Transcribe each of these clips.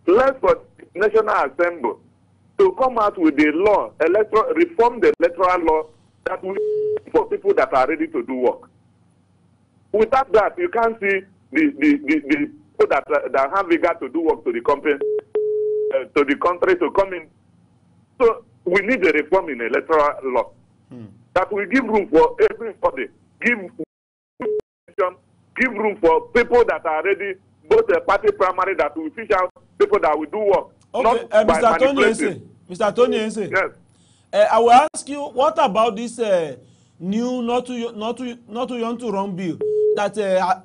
left for National Assembly to come out with a law, reform the electoral law that will for people that are ready to do work. Without that, you can't see the people that have vigor to do work to the company, to the country to come in. So we need a reform in electoral law that will give room for everybody, give room for people that are ready, both the party primary that will fish out people that will do work. Okay, Mr. Tony Ense. Yes. I will ask you, what about this new not too young to run bill that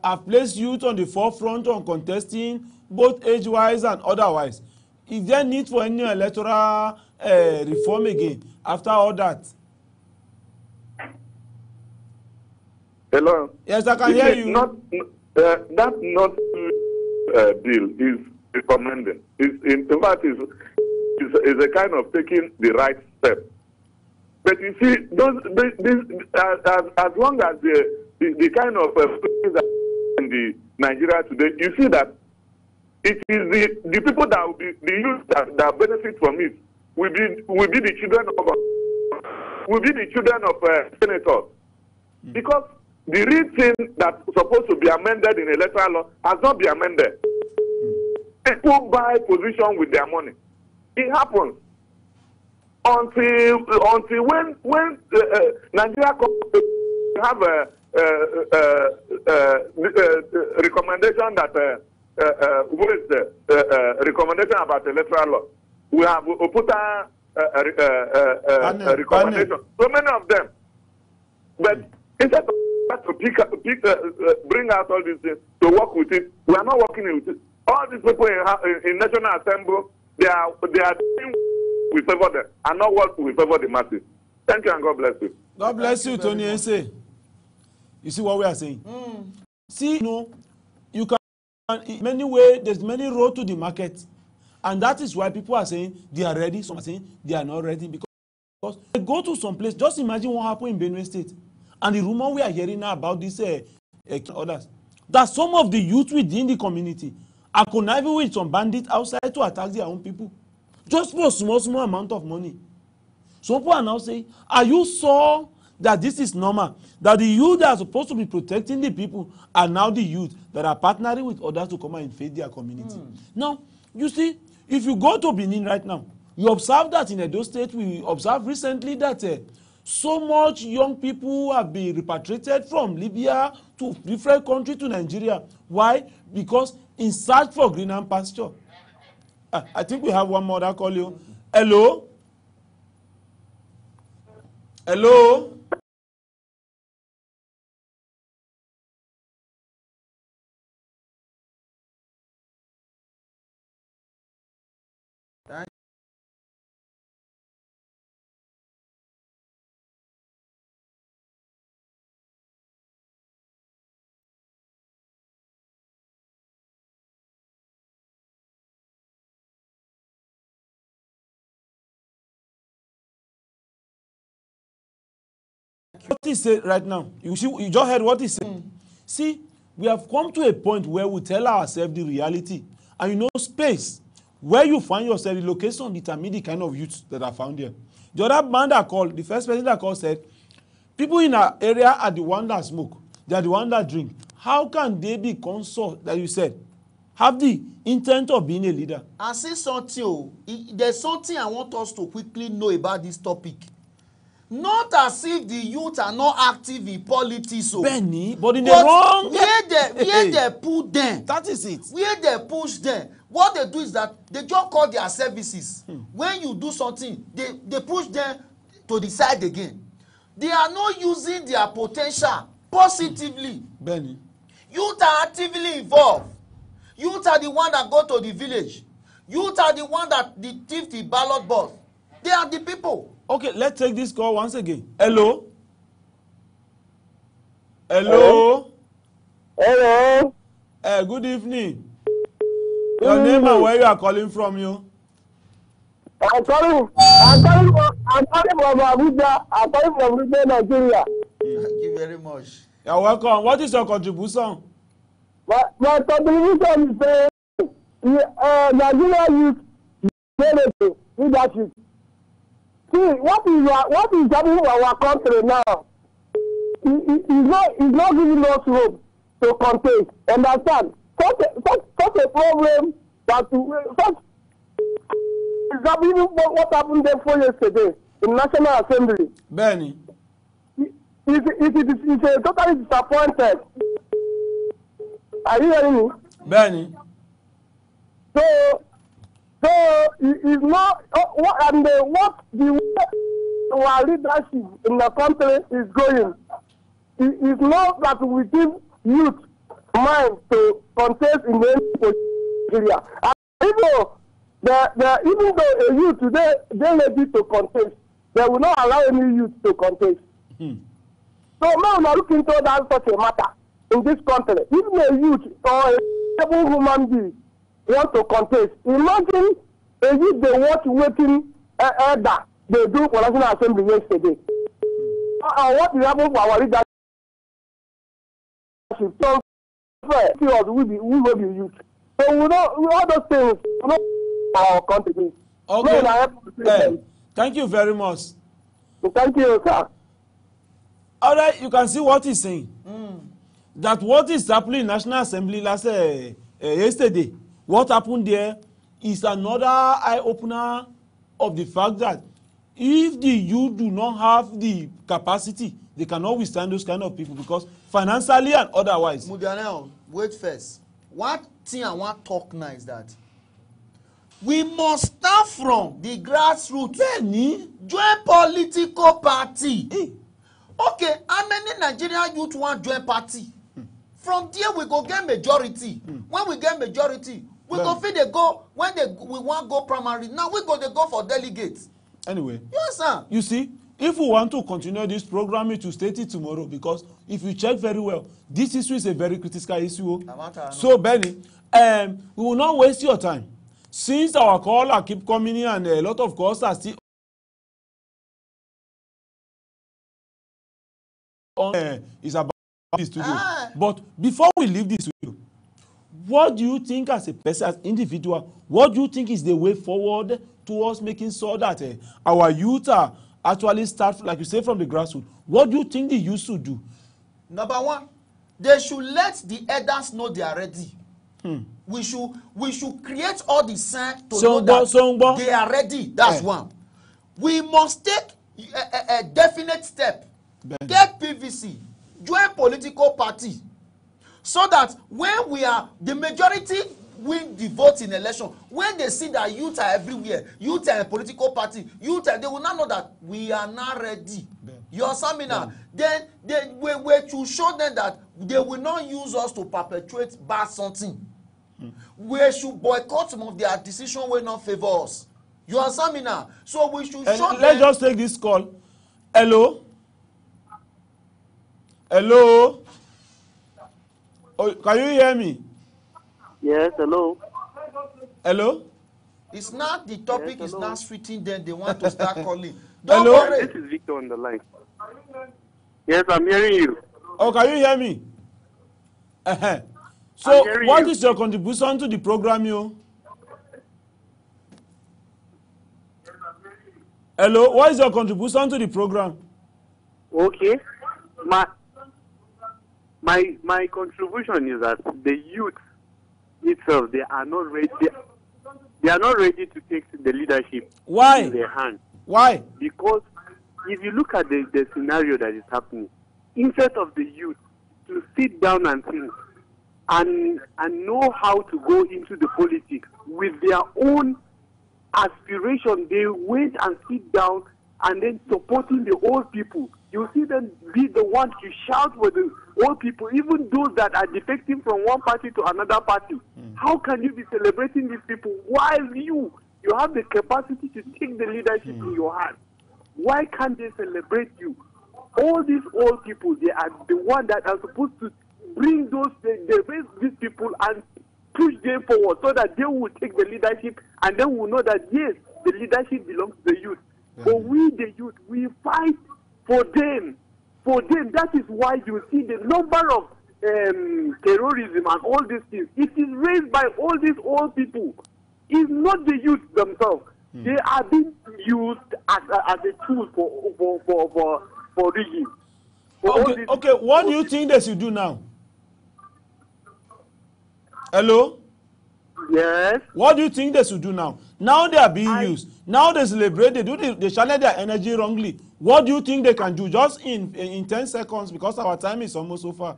have placed youth on the forefront on contesting both age-wise and otherwise? Is there need for any electoral reform again after all that? Hello. Yes, I can hear you. That bill is recommending. In fact, is a kind of taking the right step. But you see, as long as the kind of in the Nigeria today, you see that it is the people that will be the youth that benefit from it will be the children of senators, because the real thing that's supposed to be amended in electoral law has not been amended. People buy position with their money. It happens until when Nigeria have a recommendation that what is the recommendation about electoral law? We have put a recommendation. So many of them, but instead of to bring out all these things to work with it, we are not working with it. All these people in National Assembly, they are doing we favor them and not what we favor the masses. Thank you and God bless you. God bless you, Tony Ense. You see what we are saying? See, you can in many ways, there's many road to the market, and that is why people are saying they are ready. Some are saying they are not ready because they go to some place. Just imagine what happened in Benue State, and the rumor we are hearing now about this others, that some of the youth within the community are conniving with some bandits outside to attack their own people, just for a small amount of money. Some people are now saying, are you sure that this is normal? That the youth that are supposed to be protecting the people are now the youth that are partnering with others to come and invade their community. Now, you see, if you go to Benin right now, you observe that in Edo State, we observed recently that so much young people have been repatriated from Libya to different countries to Nigeria. Why? Because in search for greener pasture. I think we have one more that call you. Hello? Hello? What he said right now, you see, you just heard what he said. See, we have come to a point where we tell ourselves the reality. And you know, space, where you find yourself, the location determine the kind of youth that are found here. The other man that called, the first person that called said, people in our area are the one that smoke. They are the one that drink. How can they be consort, that you said, have the intent of being a leader? I say something, there's something I want us to quickly know about this topic. Not as if the youth are not active in politics. Benny, but in the wrong... Where they put them. That is it. Where they push them. What they do is that they just call their services. When you do something, they push them to the side again. They are not using their potential positively. Benny. Youth are actively involved. Youth are the one that go to the village. Youth are the one that thief the ballot box. They are the people. Okay, let's take this call once again. Hello? Hello? Hello? Good evening. Your name and where you are calling from, you? I'm calling from Abuja. I'm calling from Abuja, Nigeria. Thank you very much. You're welcome. What is your contribution? My contribution is Nigeria youth leadership. See, what is happening in our country now? It's not giving us hope to contest. Understand? Such a problem that such is happening. What happened there 4 years ago in National Assembly? Benny. It's a totally disappointed. Are you hearing me? Benny. So it's not what our leadership in the country is going. It's not that we give youth mind to contest in the area. Even though a youth today they're ready to contest, they will not allow any youth to contest. So now we are looking into that such a matter in this country. Even a youth or a stable human being want to contest. Imagine a youth they want waiting that they do for National Assembly yesterday. What will happen for our leadership? So we will be youth. So we all those things our country. Okay. Thank you very much. Thank you, sir. All right, you can see what he's saying. That what is happening in National Assembly yesterday, what happened there is another eye-opener of the fact that if the youth do not have the capacity, they cannot withstand those kind of people because financially and otherwise. Mubianel, wait first. One thing I want to talk now is that we must start from the grassroots. Benny. Join political party. Okay, how many Nigerian youth want join party? From there we go get majority. When we get majority, we go fit dey go when we want go primary. Now we go dey go for delegates. Anyway. Yes, sir. You see, if we want to continue this program, to state it tomorrow because if you check very well, this issue is a very critical issue. So Benny, we will not waste your time. Since our caller keep coming in and a lot of calls are still on, is about the studio. But before we leave this studio, what do you think as a person, as individual, what do you think is the way forward towards making sure that our youth are actually start, like you say, from the grassroots? What do you think the youth should do? Number one, they should let the elders know they are ready. We should create all the signs to know that they are ready. That's one. We must take a definite step. Get PVC, join political party, so that when we are the majority win the vote in election, when they see that youth are everywhere, youth are a political party, youth are, they will not know that we are not ready. You understand me now? Then we to show them that they will not use us to perpetuate bad something. We should boycott some of their decision will not favor us. You understand me now? So we should show them. Let's just take this call. Hello? Hello? Oh, can you hear me? Yes, hello. Hello? It's not the topic. Yes, is not sweeting them. They want to start calling. Don't hello? worry. This is Victor on the line. Yes, I'm hearing you. Oh, can you hear me? So, what is your contribution to the program, you? Hello, what is your contribution to the program? Okay. My contribution is that the youth itself, they are not ready. They are not ready to take the leadership in their hands. Why? Because if you look at the scenario that is happening, instead of the youth to sit down and think and know how to go into the politics with their own aspiration, they went and sit down and then supporting the old people. You see them be the ones to shout for the old people, even those that are defecting from one party to another party. How can you be celebrating these people while you have the capacity to take the leadership in your hands? Why can't they celebrate you? All these old people, they are the ones that are supposed to bring these people and push them forward so that they will take the leadership and then will know that, yes, the leadership belongs to the youth. But we, the youth, we fight for them. For them, that is why you see the number of terrorism and all these things, it is raised by all these old people. It's not the youth themselves. They are being used as a tool for rigging. Okay, what do you think they should do now? Hello? Yes. What do you think they should do now? Now they are being used. Now they celebrate, they channel their energy wrongly. What do you think they can do? Just in 10 seconds, because our time is almost over.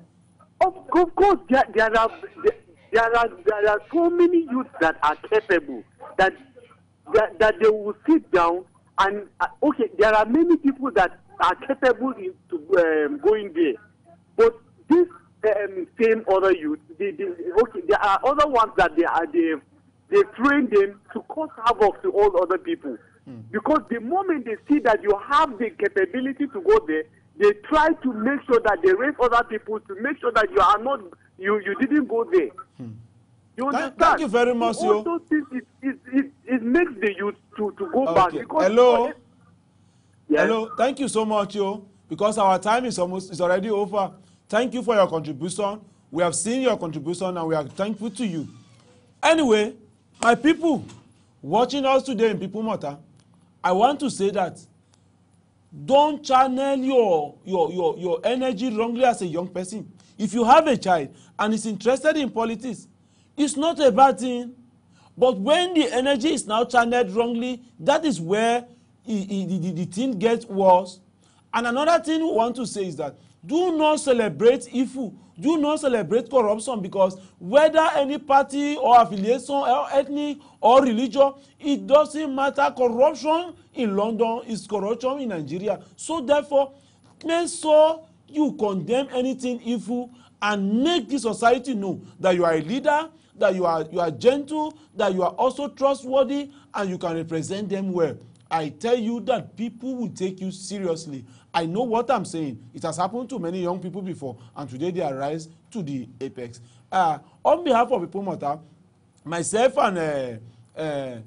Of course, there are so many youths that are capable that they will sit down and okay, there are many people that are capable to going there, but this same other youth, there are other ones that they train them to cause havoc to all other people, because the moment they see that you have the capability to go there, they try to make sure that they raise other people to make sure that you are not you didn't go there. You understand? Thank you very much, yo. Also, it makes the youth to go back. Because Hello. Yes. Hello. Thank you so much, yo. Because our time is already over. Thank you for your contribution. We have seen your contribution and we are thankful to you. Anyway, my people watching us today in People Matter, I want to say that don't channel your energy wrongly as a young person. If you have a child and is interested in politics, it's not a bad thing. But when the energy is now channeled wrongly, that is where the thing gets worse. And another thing we want to say is that do not celebrate evil. Do not celebrate corruption, because whether any party or affiliation or ethnic or religion, it doesn't matter. Corruption in London is corruption in Nigeria. So therefore, make sure you condemn anything evil and make the society know that you are a leader, that you are gentle, that you are also trustworthy, and you can represent them well. I tell you that people will take you seriously. I know what I'm saying. It has happened to many young people before, and today they are rise to the apex. On behalf of People Matter, myself and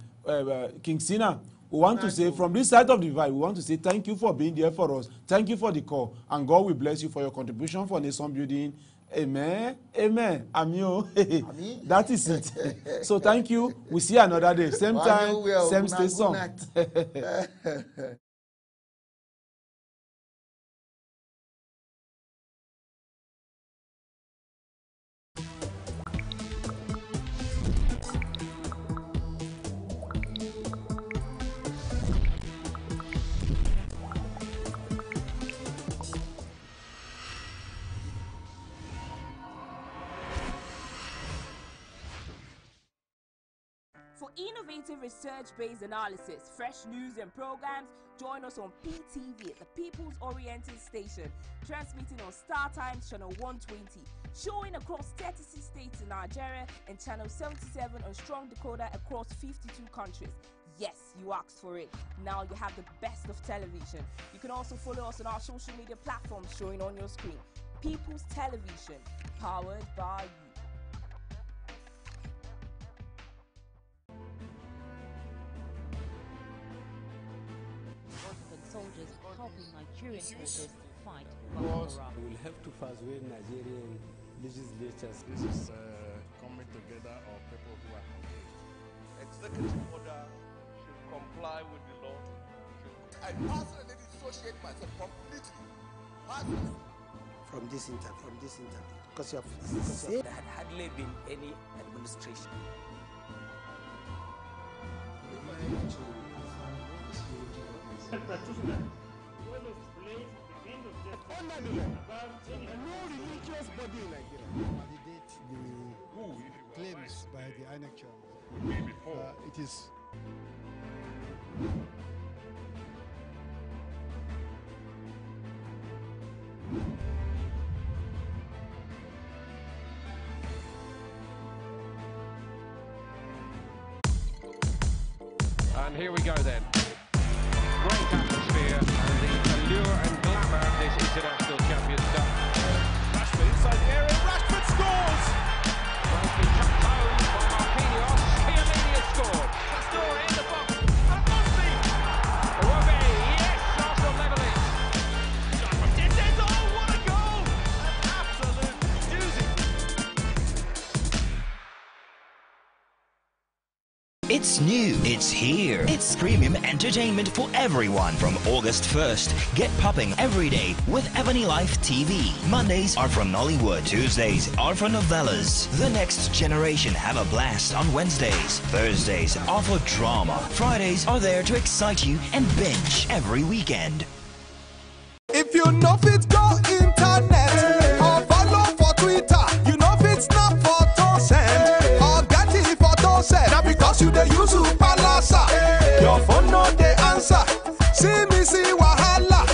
King Sina, we want to say, from this side of the divide, we want to say thank you for being there for us. Thank you for the call, and God will bless you for your contribution for nation building. Amen. Amen. Amio. That is it. So thank you. We see another day. Same time, same station. For innovative research-based analysis, fresh news and programs, join us on PTV, the People's Oriented Station, transmitting on Star Times Channel 120, showing across 36 states in Nigeria, and Channel 77 on Strong Decoder across 52 countries. Yes, you asked for it. Now you have the best of television. You can also follow us on our social media platforms showing on your screen. People's Television, powered by you. Soldiers helping Nigerian forces fight Boko Haram. We will have to persuade Nigerian legislatures. This is coming together of people who are confused. Executive order should comply with the law. I personally dissociate myself completely. Personally. From this interview, because you have There had hardly been any administration. no religious body in Nigeria validate the claims by the INEC chairman. It is. And here we go then. Great atmosphere and the allure and glamour of this international champions cup. Rashford inside the area. Rashford scores! Well, he cut home by Marquinhos. Chiellini has scored. Pastore in the box. And Mosley! Iwobi, yes, Arsenal level it. Shot from distance. Oh, what a goal! An absolute deuce It's new. It's here. It's premium entertainment for everyone from August 1st. Get popping every day with Ebony Life TV. Mondays are from Nollywood. Tuesdays are for novellas. The Next Generation have a blast on Wednesdays. Thursdays are for drama. Fridays are there to excite you and binge every weekend. If you know fit go internet or follow for Twitter, you know fit snap photo send or get it photo send. Now because you dey use Palasa, your phone no dey answer. See me see wahala.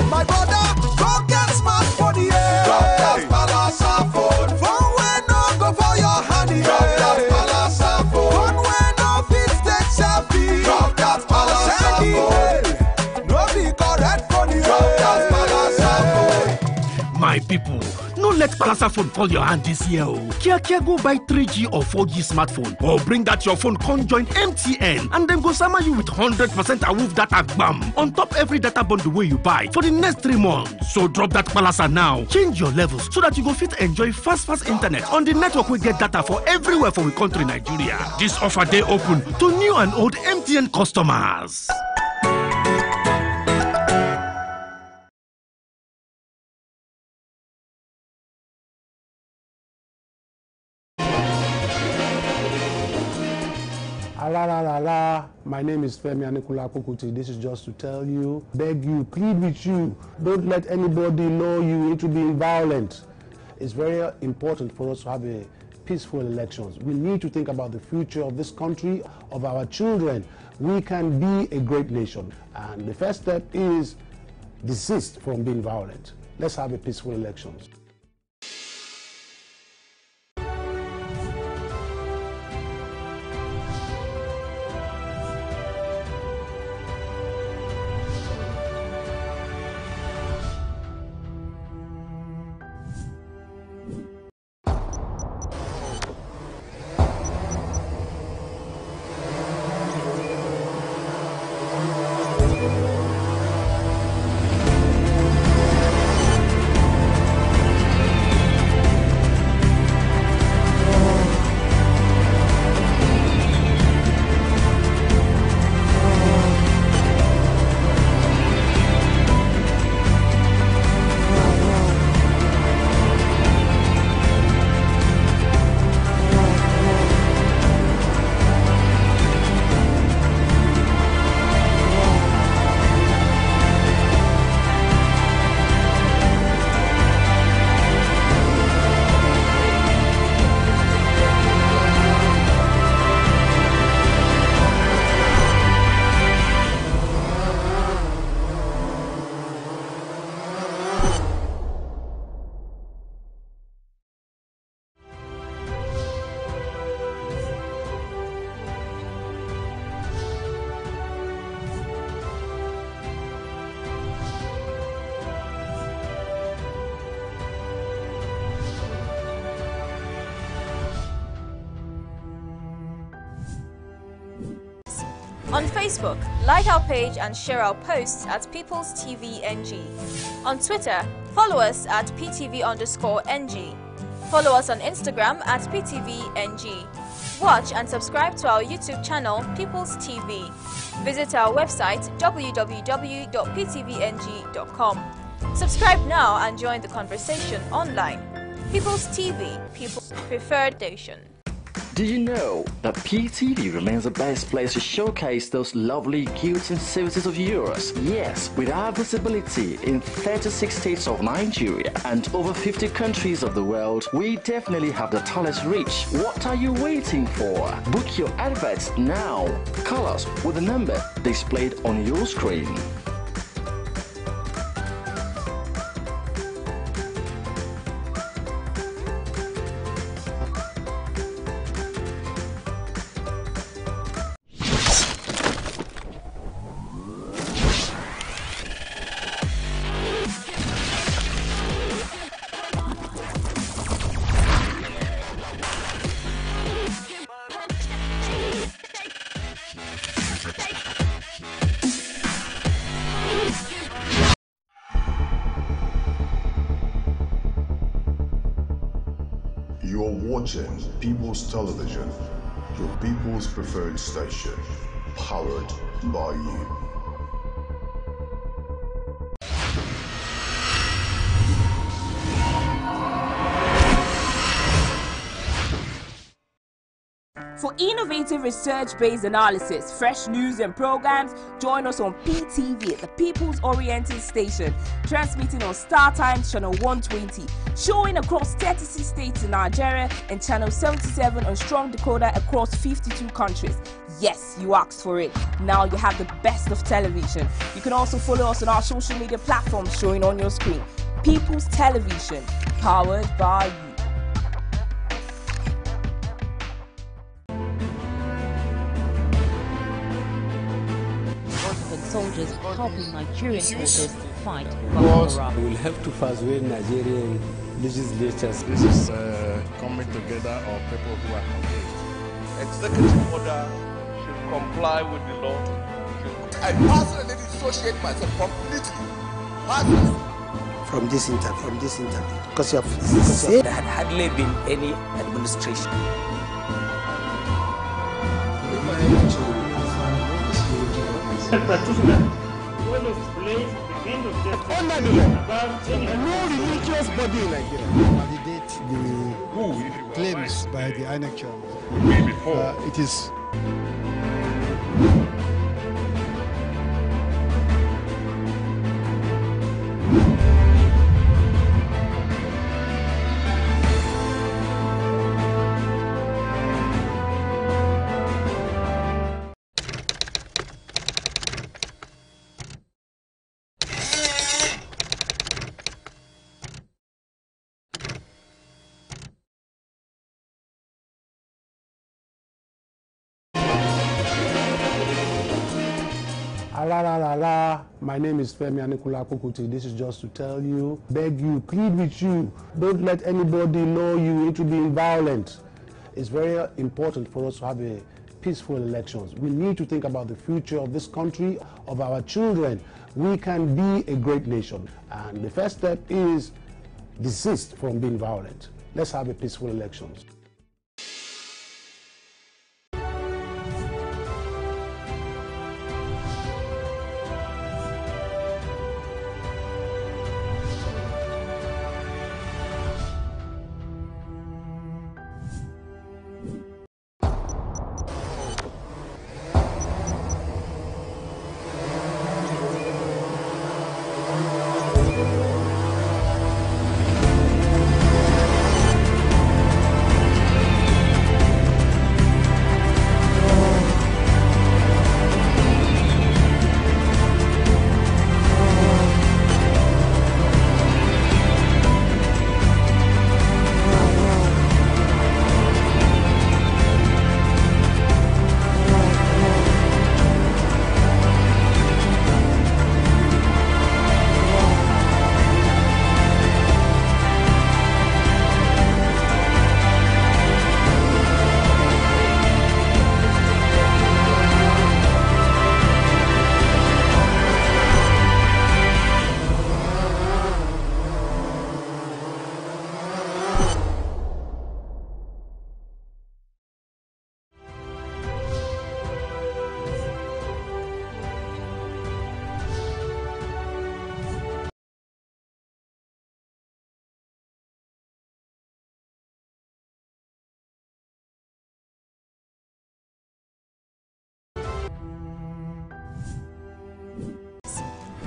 My brother, go get smartphone, yeah. Drop that Palasa phone. Phone wey no go for your hand, yeah. Drop that Palasa phone. Phone wey no fit take selfie. Drop that Palasa phone. No be correct phone, yeah. Drop that Palasa phone. My people, no let Palasa phone fall your hand this year. Kia go buy 3G or 4G smartphone or bring that your phone con join MTN and then go summer you with 100% awoof data gbam on top every data bundle way you buy for the next 3 months. So drop that Palasa now. Change your levels so that you go fit enjoy fast internet on the network we get data for everywhere for we country Nigeria. This offer day open to new and old MTN customers. My name is Femi Anikula Kokuti. This is just to tell you, beg you, plead with you, don't let anybody lure you into being violent. It's very important for us to have a peaceful elections. We need to think about the future of this country, of our children. We can be a great nation. And the first step is desist from being violent. Let's have a peaceful elections. On Facebook, like our page and share our posts at People's TV NG. On Twitter, follow us at PTV_NG. Follow us on Instagram at PTVNG. Watch and subscribe to our YouTube channel, People's TV. Visit our website, www.ptvng.com. Subscribe now and join the conversation online. People's TV, People's Preferred Station. Do you know that PTV remains the best place to showcase those lovely goods and services of yours? Yes, with our visibility in 36 states of Nigeria and over 50 countries of the world, we definitely have the tallest reach. What are you waiting for? Book your adverts now. Call us with the number displayed on your screen. You're watching People's Television, your people's preferred station, powered by you. For innovative research-based analysis, fresh news and programs, join us on PTV, the People's Oriented Station, transmitting on Star Times Channel 120, showing across 36 states in Nigeria, and Channel 77 on Strong Decoder across 52 countries. Yes, you asked for it. Now you have the best of television. You can also follow us on our social media platforms showing on your screen. People's Television, powered by you. Soldiers helping Nigerian forces fight Boko Haram. We will have to persuade Nigerian legislatures. This is coming together of people who are confused. Executive order should comply with the law. I personally dissociate myself completely. Personally. From this interview, because you have said there had hardly been any administration. Practitioner will explain the end of justice about no religious body in Nigeria. Validate the claims by the INEC chairman. It is. My name is Femi Anikula Kokuti. This is just to tell you, beg you, plead with you, don't let anybody lure you into being violent. It's very important for us to have a peaceful elections. We need to think about the future of this country, of our children. We can be a great nation. And the first step is desist from being violent. Let's have a peaceful elections.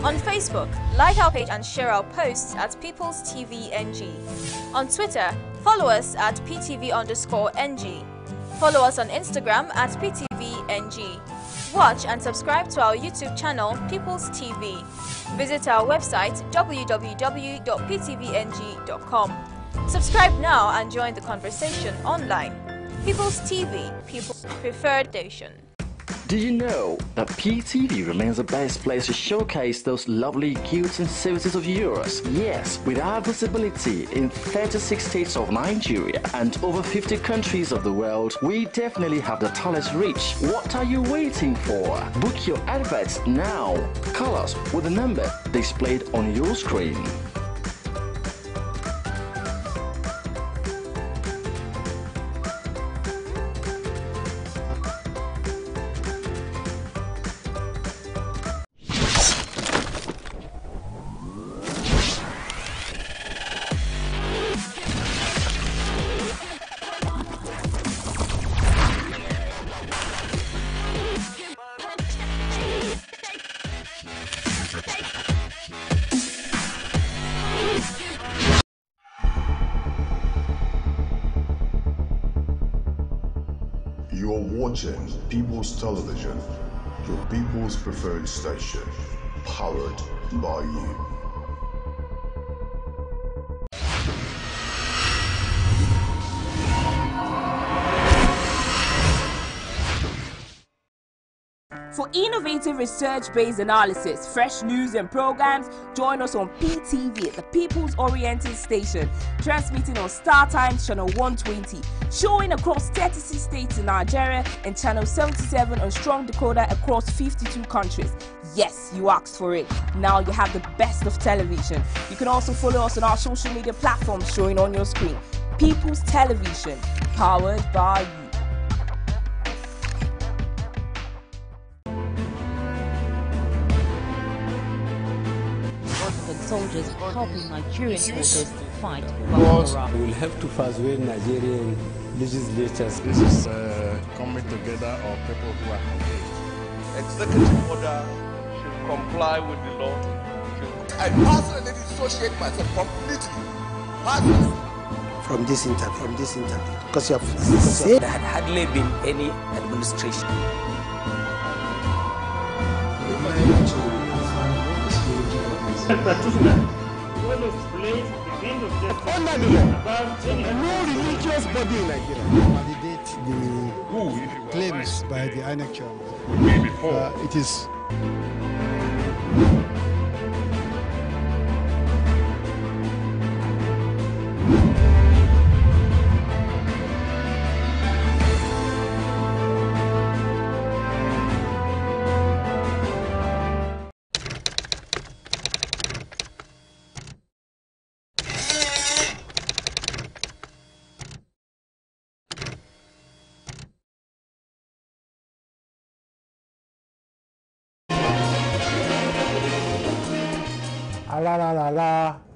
On Facebook, like our page and share our posts at People's TV NG. On Twitter, follow us at PTV_NG. Follow us on Instagram at PTVNG. Watch and subscribe to our YouTube channel, People's TV. Visit our website, www.ptvng.com. Subscribe now and join the conversation online. People's TV, People's Preferred Station. Do you know that PTV remains the best place to showcase those lovely goods and services of yours? Yes, with our visibility in 36 states of Nigeria and over 50 countries of the world, we definitely have the tallest reach. What are you waiting for? Book your adverts now. Call us with the number displayed on your screen. watching People's Television, your people's preferred station, powered by you. For innovative research-based analysis, fresh news and programs, join us on PTV, the People's Oriented Station, transmitting on Star Times Channel 120, showing across 36 states in Nigeria, and Channel 77 on Strong Decoder across 52 countries. Yes, you asked for it. Now you have the best of television. You can also follow us on our social media platforms showing on your screen. People's Television, powered by you. Soldiers helping Nigerian forces fight Boko Haram. We will have to persuade Nigerian legislatures. This is coming together of people who are confused. Executive order should comply with the law. I personally dissociate myself completely. Personally. From this interview, because you have said there had hardly been any administration. Practitioner will explain the kind of justice Under the law, no religious body in Nigeria validate the claims by the INEC chairman. It is.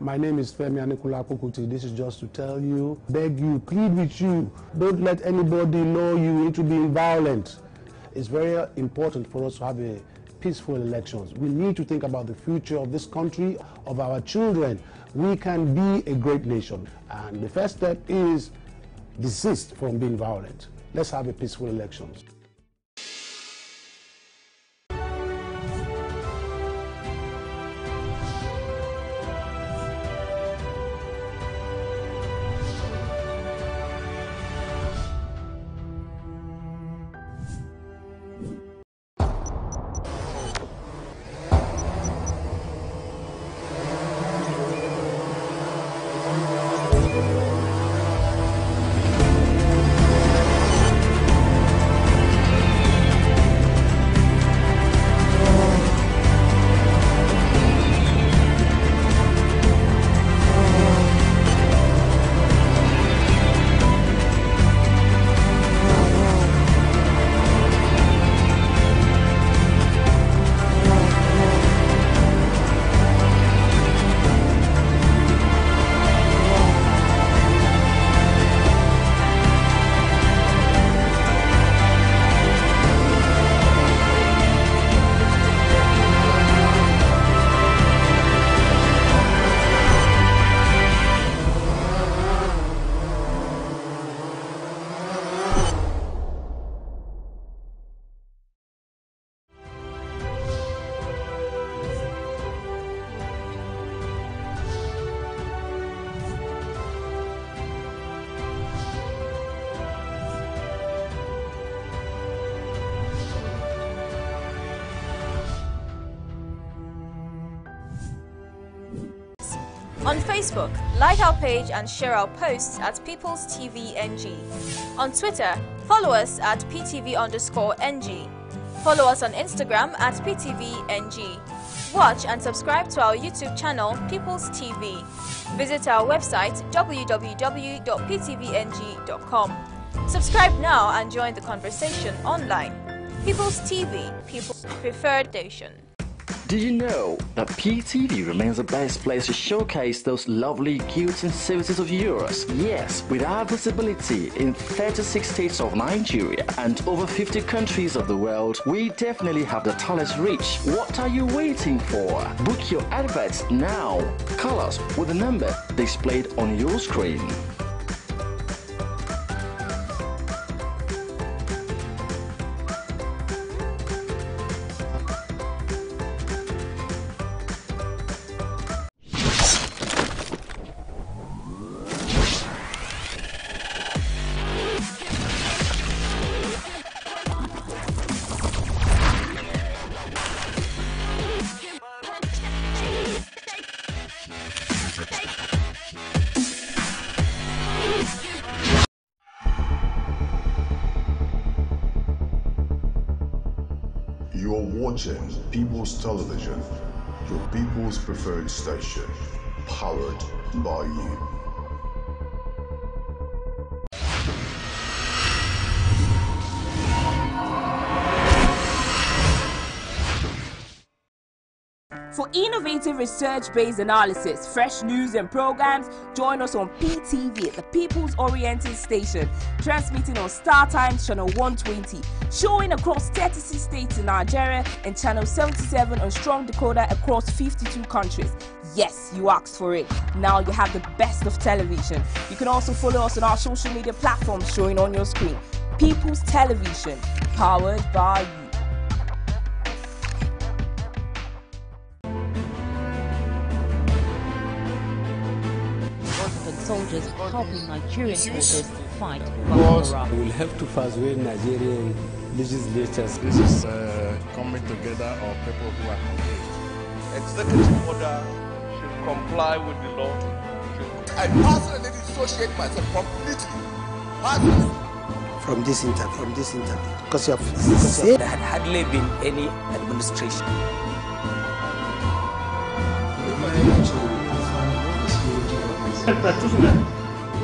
My name is Femi Anikula Apokuti. This is just to tell you, beg you, plead with you, don't let anybody lure you into being violent. It's very important for us to have a peaceful elections. We need to think about the future of this country, of our children. We can be a great nation. And the first step is desist from being violent. Let's have a peaceful elections. On Facebook, like our page and share our posts at People's TV NG. On Twitter, follow us at PTV_NG. Follow us on Instagram at PTVNG. Watch and subscribe to our YouTube channel, People's TV. Visit our website, www.ptvng.com. Subscribe now and join the conversation online. People's TV, People's Preferred Station. Did you know that PTV remains the best place to showcase those lovely goods and services of yours? Yes, with our visibility in 36 states of Nigeria and over 50 countries of the world, we definitely have the tallest reach. What are you waiting for? Book your adverts now. Call us with the number displayed on your screen. You're watching People's Television, your people's preferred station, powered by you. For innovative research-based analysis, fresh news and programs, join us on PTV, the People's Oriented Station, transmitting on Star Times Channel 120, showing across 36 states in Nigeria, and Channel 77 on Strong Decoder across 52 countries. Yes, you asked for it. Now you have the best of television. You can also follow us on our social media platforms showing on your screen. People's Television, powered by you. Soldiers helping Nigerian forces to fight Boko Haram. We will have to persuade Nigerian legislatures. This is coming together of people who are confused. Executive order should comply with the law. I personally dissociate myself completely. Personally. From this interview, because you have There had hardly been any administration. Practitioner,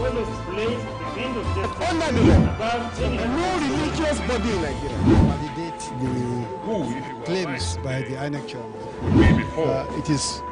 well explains the end of justice about no religious body in Nigeria validate the claims by the INEC chairman. It is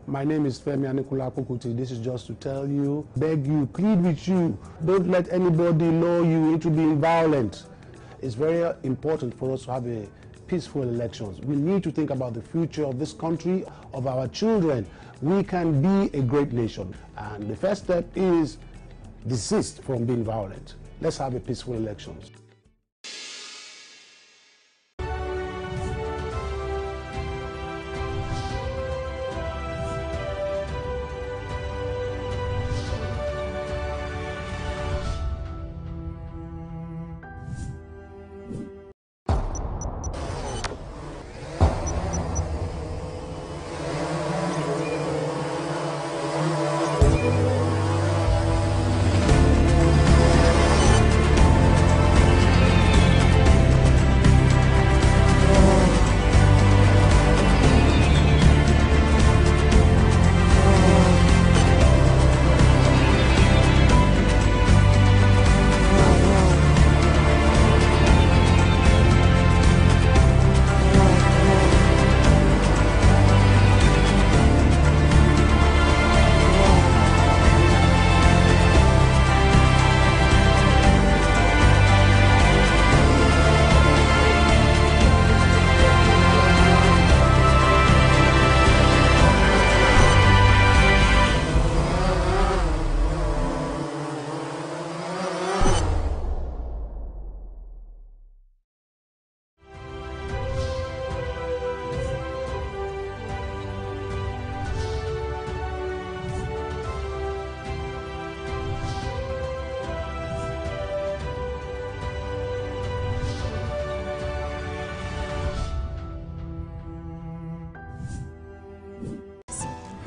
My name is Femi Anikulapo Kuti. This is just to tell you, beg you, plead with you, don't let anybody lure you into being violent. It's very important for us to have a peaceful elections. We need to think about the future of this country, of our children. We can be a great nation. And the first step is desist from being violent. Let's have a peaceful elections.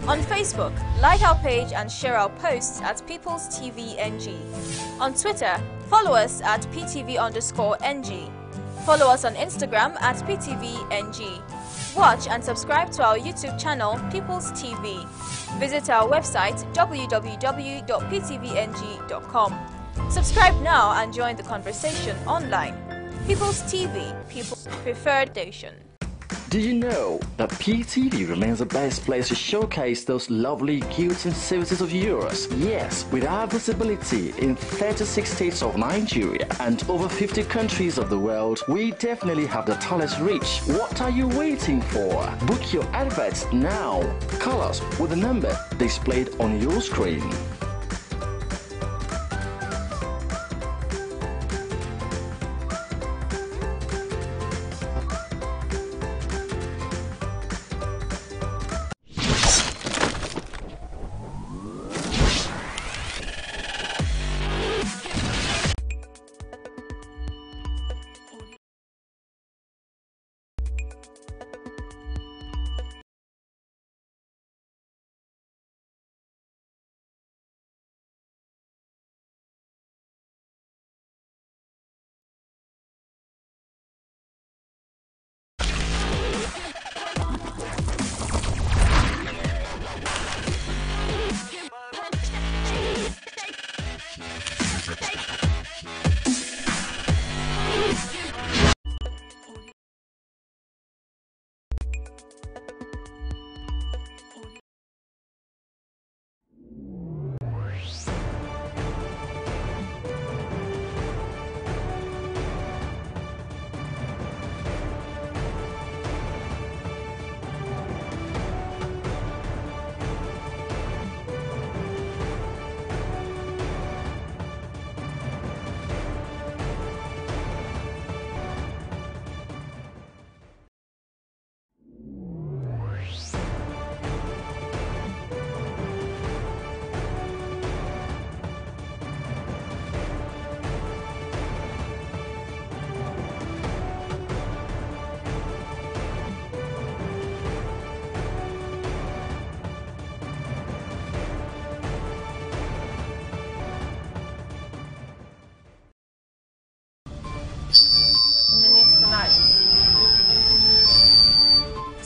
On Facebook, like our page and share our posts at People's TV NG. On Twitter, follow us at PTV_NG. Follow us on Instagram at PTVNG. Watch and subscribe to our YouTube channel, People's TV. Visit our website, www.ptvng.com. Subscribe now and join the conversation online. People's TV, People's Preferred Station. Did you know that PTV remains the best place to showcase those lovely goods and services of yours? Yes, with our visibility in 36 states of Nigeria and over 50 countries of the world, we definitely have the tallest reach. What are you waiting for? Book your adverts now. Call us with the number displayed on your screen.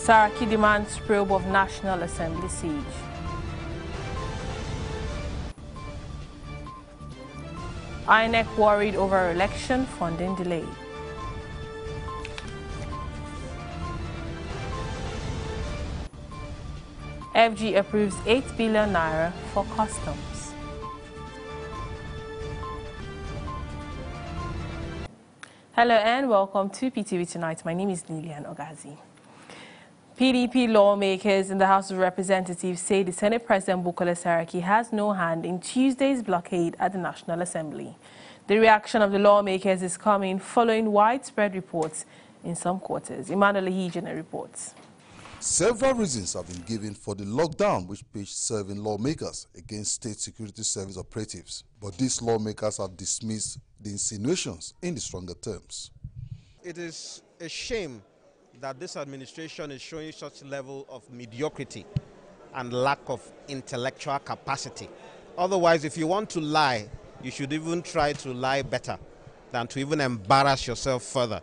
Saraki demands probe of National Assembly siege. INEC worried over election funding delay. FG approves 8 billion naira for customs. Hello and welcome to PTV Tonight. My name is Lilian Ogazi. PDP lawmakers in the House of Representatives say the Senate President Bukola Saraki has no hand in Tuesday's blockade at the National Assembly. The reaction of the lawmakers is coming following widespread reports in some quarters. Emmanuel Hijene reports. Several reasons have been given for the lockdown which pitched serving lawmakers against state security service operatives. But these lawmakers have dismissed the insinuations in the stronger terms. It is a shame that this administration is showing such level of mediocrity and lack of intellectual capacity. Otherwise, if you want to lie, you should even try to lie better than to even embarrass yourself further.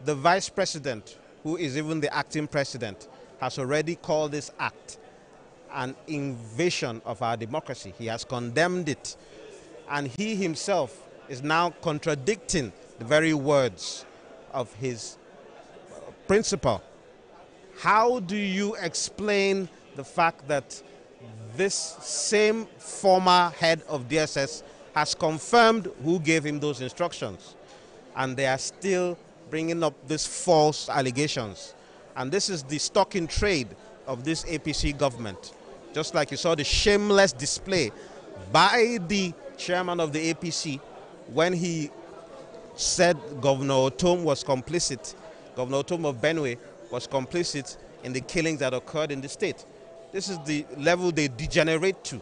The vice president, who is even the acting president, has already called this act an invasion of our democracy. He has condemned it, and he himself is now contradicting the very words of his principal. How do you explain the fact that this same former head of DSS has confirmed who gave him those instructions, and they are still bringing up these false allegations? And this is the stock in trade of this APC government. Just like you saw the shameless display by the chairman of the APC when he said Governor Otom was complicit. Governor Otom of Benue was complicit in the killings that occurred in the state. This is the level they degenerate to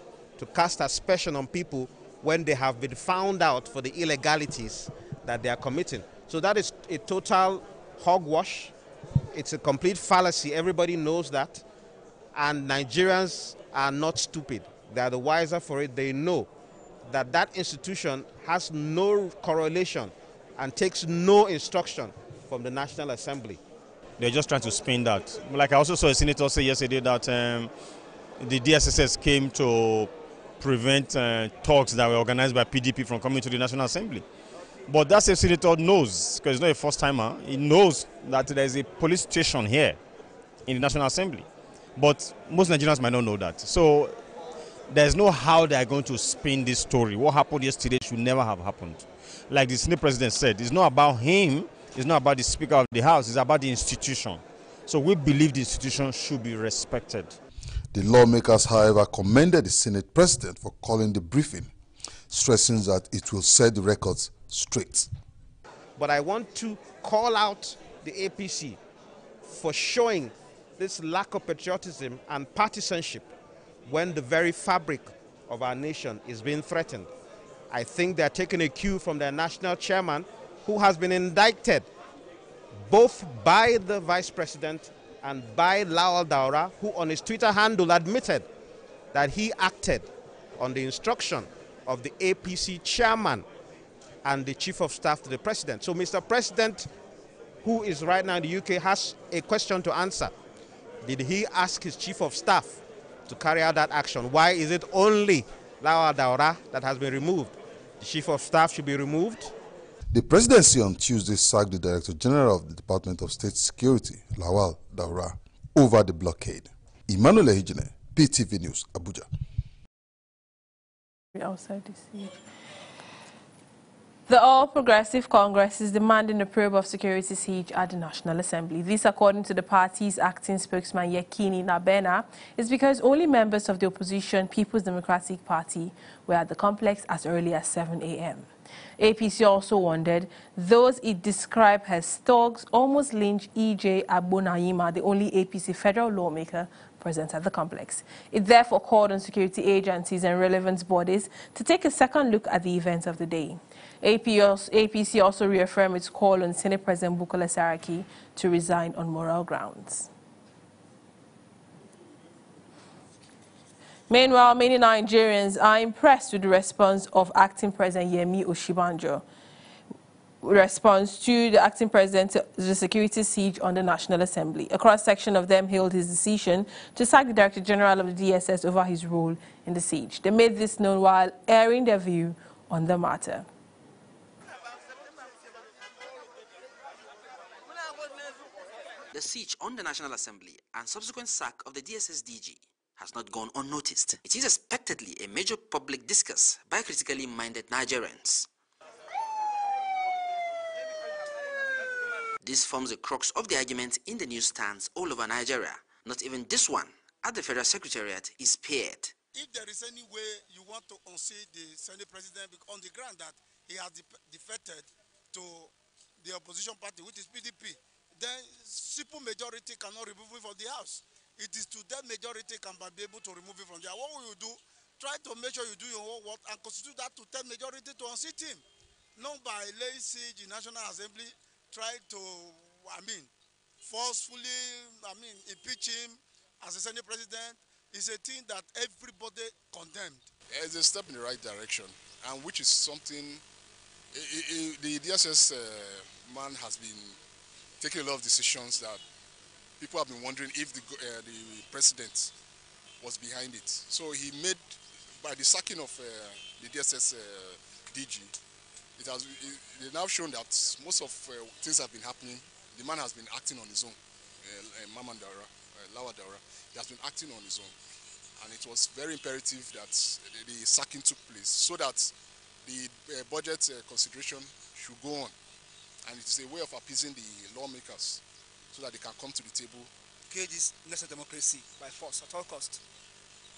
cast aspersion on people when they have been found out for the illegalities that they are committing. So that is a total hogwash. It's a complete fallacy. Everybody knows that. And Nigerians are not stupid. They are the wiser for it. They know that that institution has no correlation and takes no instruction from the National Assembly. They're just trying to spin that. Like I also saw a senator say yesterday that the DSSS came to prevent talks that were organized by PDP from coming to the National Assembly. But that same senator knows, because he's not a first-timer, he knows that there's a police station here in the National Assembly. But most Nigerians might not know that. So there's no how they are going to spin this story. What happened yesterday should never have happened. Like the Senate President said, it's not about him, it's not about the Speaker of the House, it's about the institution. So we believe the institution should be respected. The lawmakers, however, commended the Senate President for calling the briefing, stressing that it will set the records straight. But I want to call out the APC for showing this lack of patriotism and partisanship when the very fabric of our nation is being threatened. I think they're taking a cue from their national chairman, who has been indicted both by the vice president and by Lawal Daura, who on his Twitter handle admitted that he acted on the instruction of the APC chairman and the chief of staff to the president. So Mr. President, who is right now in the UK, has a question to answer. Did he ask his chief of staff to carry out that action? Why is it only Lawal Daura that has been removed? The chief of staff should be removed. The presidency on Tuesday sacked the Director General of the Department of State Security, Lawal Daura, over the blockade. Emmanuel Hijene, PTV News, Abuja. Outside the siege. The All Progressive Congress is demanding a probe of security siege at the National Assembly. This, according to the party's acting spokesman Yekini Nabena, is because only members of the opposition People's Democratic Party were at the complex as early as 7 a.m. APC also wondered those it described as thugs almost lynched E.J. Agbonayima, the only APC federal lawmaker present at the complex. It therefore called on security agencies and relevant bodies to take a second look at the events of the day. APC also reaffirmed its call on Senate President Bukola Saraki to resign on moral grounds. Meanwhile, many Nigerians are impressed with the response of acting President Yemi Osinbajo. response to the acting president's security siege on the National Assembly. A cross-section of them hailed his decision to sack the Director General of the DSS over his role in the siege. They made this known while airing their view on the matter. The siege on the National Assembly and subsequent sack of the DSS DG has not gone unnoticed. It is expectedly a major public discourse by critically minded Nigerians. This forms the crux of the argument in the newsstands all over Nigeria. Not even this one at the Federal Secretariat is spared. If there is any way you want to unseat the Senate President on the ground that he has defected to the opposition party, which is PDP, then simple majority cannot remove him from the House. It is to that majority can be able to remove him from there. What will you do? Try to make sure you do your work and constitute that to that majority to unseat him. Not by laying siege in National Assembly, try to, forcefully, impeach him as a Senate President is a thing that everybody condemned. It's a step in the right direction, and which is something the DSS man has been taking a lot of decisions that people have been wondering if the president was behind it. So he made, by the sacking of the DSS DG, they've now shown that most of things have been happening. The man has been acting on his own. Mamman Daura, Lawa Daura, he has been acting on his own. And it was very imperative that the sacking took place so that the budget consideration should go on. And it is a way of appeasing the lawmakers so that they can come to the table. Create this national democracy by force at all costs.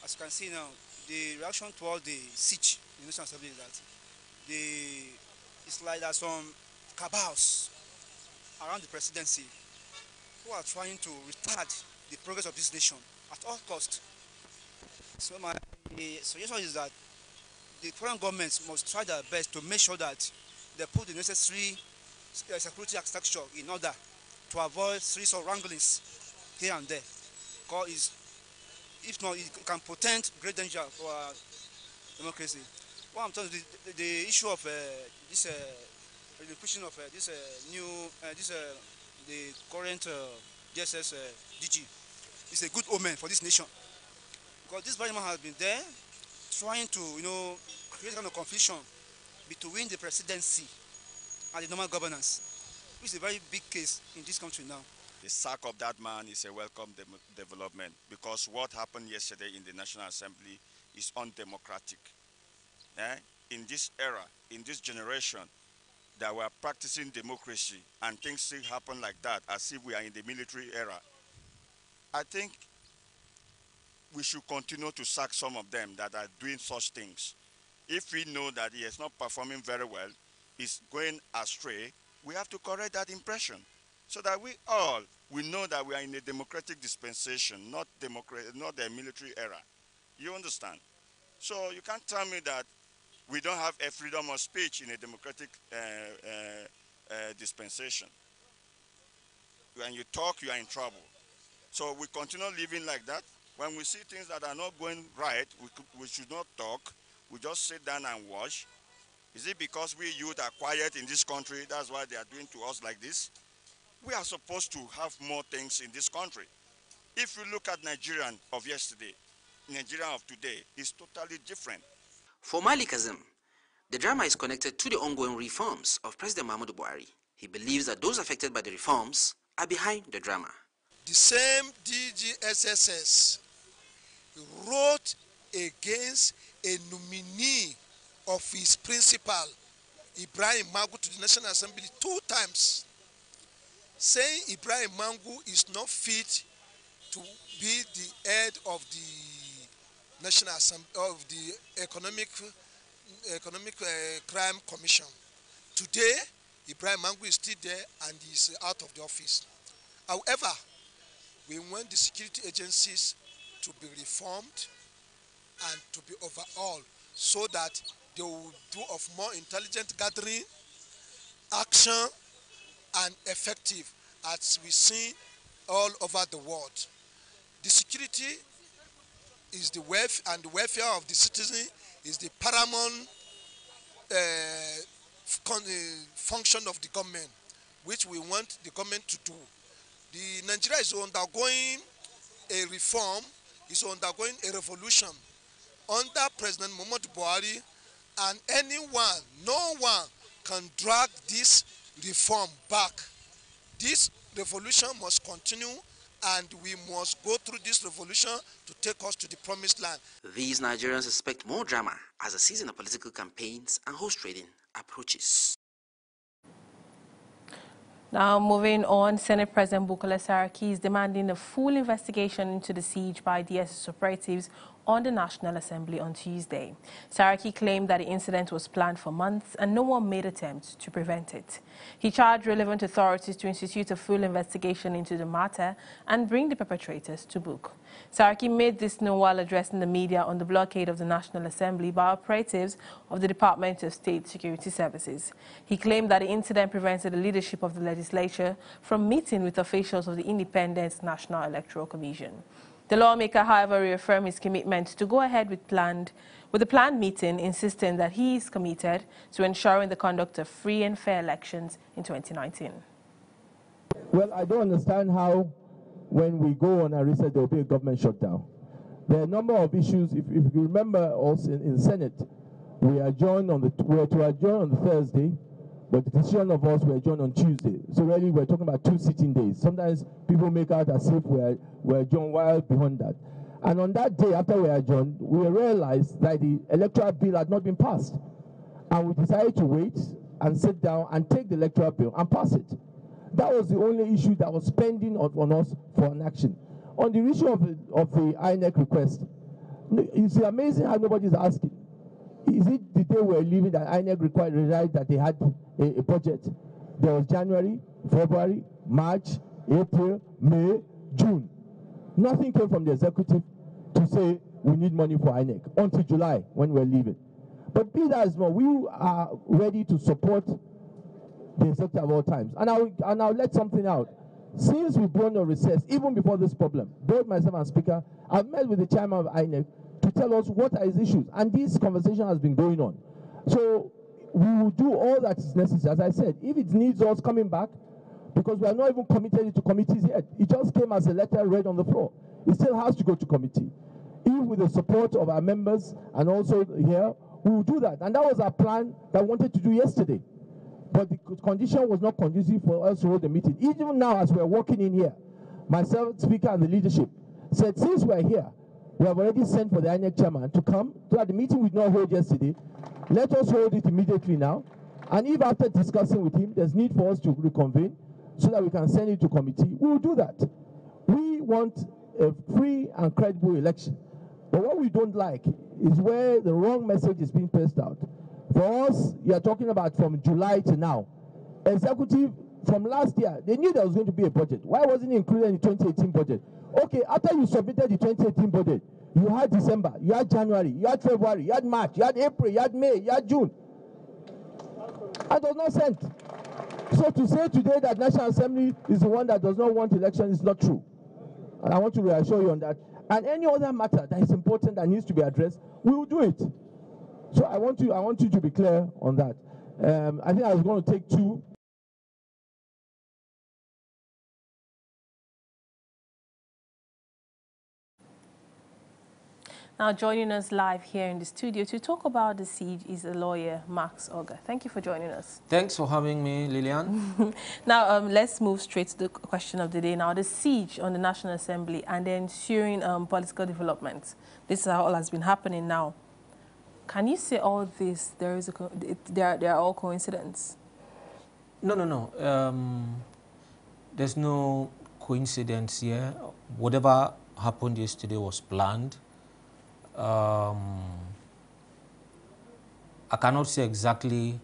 As you can see now, the reaction toward the siege in the National Assembly is that it's like there's some cabals around the presidency who are trying to retard the progress of this nation at all costs. So my suggestion is that the foreign governments must try their best to make sure that they put the necessary security architecture in order to avoid series of wranglings here and there. Because if not, it can portend great danger for our democracy. What I'm telling you, the issue of this relinquishing of the current DSS DG is a good omen for this nation. Because this very man has been there trying to, create kind of confusion between the presidency and the normal governance, which is a very big case in this country now. The sack of that man is a welcome development because what happened yesterday in the National Assembly is undemocratic. In this era, in this generation, that we are practicing democracy and things still happen like that as if we are in the military era. I think we should continue to sack some of them that are doing such things. If we know that he is not performing very well, is going astray, we have to correct that impression so that we know that we are in a democratic dispensation, not a military era. You understand? So you can't tell me that we don't have a freedom of speech in a democratic dispensation. When you talk, you are in trouble. So we continue living like that. When we see things that are not going right, we should not talk. We just sit down and watch. Is it because we youth are quiet in this country, that's why they are doing to us like this? We are supposed to have more things in this country. If you look at Nigerian of yesterday, Nigerian of today is totally different. For Malik Kazim, the drama is connected to the ongoing reforms of President Muhammadu Buhari. He believes that those affected by the reforms are behind the drama. The same DGSSS wrote against a nominee of his principal, Ibrahim Magu, to the National Assembly 2 times, saying Ibrahim Magu is not fit to be the head of the National Assembly, of the Economic Crime Commission. Today, Ibrahim Magu is still there and is out of the office. However, we want the security agencies to be reformed and to be overhauled so that they will do of more intelligent gathering, action, and effective as we see all over the world. The security is the welfare, and the welfare of the citizen is the paramount function of the government, which we want the government to do. Nigeria is undergoing a reform, is undergoing a revolution under President Muhammadu Buhari, and anyone, no one can drag this reform back. This revolution must continue, and we must go through this revolution to take us to the promised land. These Nigerians expect more drama as the season of political campaigns and horse trading approaches. Now, moving on, Senate President Bukola Saraki is demanding a full investigation into the siege by DSS operatives on the National Assembly on Tuesday. Saraki claimed that the incident was planned for months and no one made attempts to prevent it. He charged relevant authorities to institute a full investigation into the matter and bring the perpetrators to book. Saraki made this known while addressing the media on the blockade of the National Assembly by operatives of the Department of State Security Services. He claimed that the incident prevented the leadership of the legislature from meeting with officials of the Independent National Electoral Commission. The lawmaker, however, reaffirmed his commitment to go ahead with the planned meeting, insisting that he is committed to ensuring the conduct of free and fair elections in 2019. Well, I don't understand how, when we go on a recess, there will be a government shutdown. There are a number of issues. If you remember, also in Senate, we were to adjourn on Thursday, but the decision of us were adjourned on Tuesday. So really, we're talking about 2 sitting days. Sometimes people make out as if we're adjourned while beyond that. And on that day, after we adjourned, we realized that the electoral bill had not been passed. And we decided to wait and sit down and take the electoral bill and pass it. That was the only issue that was pending on us for an action. On the issue of the INEC request, it's amazing how nobody's asking. Is it the day we're leaving that INEC realized that they had a budget? There was January, February, March, April, May, June. Nothing came from the executive to say we need money for INEC until July when we're leaving. But be that as well, we are ready to support the executive at all times. And I'll let something out. Since we've gone on recess, even before this problem, both myself and Speaker, I've met with the chairman of INEC to tell us what are his issues. And this conversation has been going on. So we will do all that is necessary. As I said, if it needs us coming back, because we are not even committed to committees yet. It just came as a letter read on the floor. It still has to go to committee. If with the support of our members and also here, we will do that. And that was our plan that we wanted to do yesterday. But the condition was not conducive for us to hold the meeting. Even now, as we're walking in here, myself, Speaker, and the leadership said, since we're here, we have already sent for the INEC chairman to come so that the meeting we did not hold yesterday. Let us hold it immediately now. And if after discussing with him, there's need for us to reconvene so that we can send it to committee, we will do that. We want a free and credible election. But what we don't like is where the wrong message is being passed out. For us, you are talking about from July to now. Executive, from last year, they knew there was going to be a budget. Why wasn't it included in the 2018 budget? Okay, after you submitted the 2018 budget, you had December, you had January, you had February, you had March, you had April, you had May, you had June. And was not sent. So to say today that National Assembly is the one that does not want election is not true. And I want to reassure you on that. And any other matter that is important that needs to be addressed, we will do it. So I want you to be clear on that. I think I was going to take two. Now joining us live here in the studio to talk about the siege is a lawyer, Max Oga. Thank you for joining us. Thanks for having me, Lillian. Now let's move straight to the question of the day. Now the siege on the National Assembly and the ensuing political developments. This is how all has been happening now. Can you say all this, they are all coincidence? No. There's no coincidence here. Whatever happened yesterday was planned. I cannot say exactly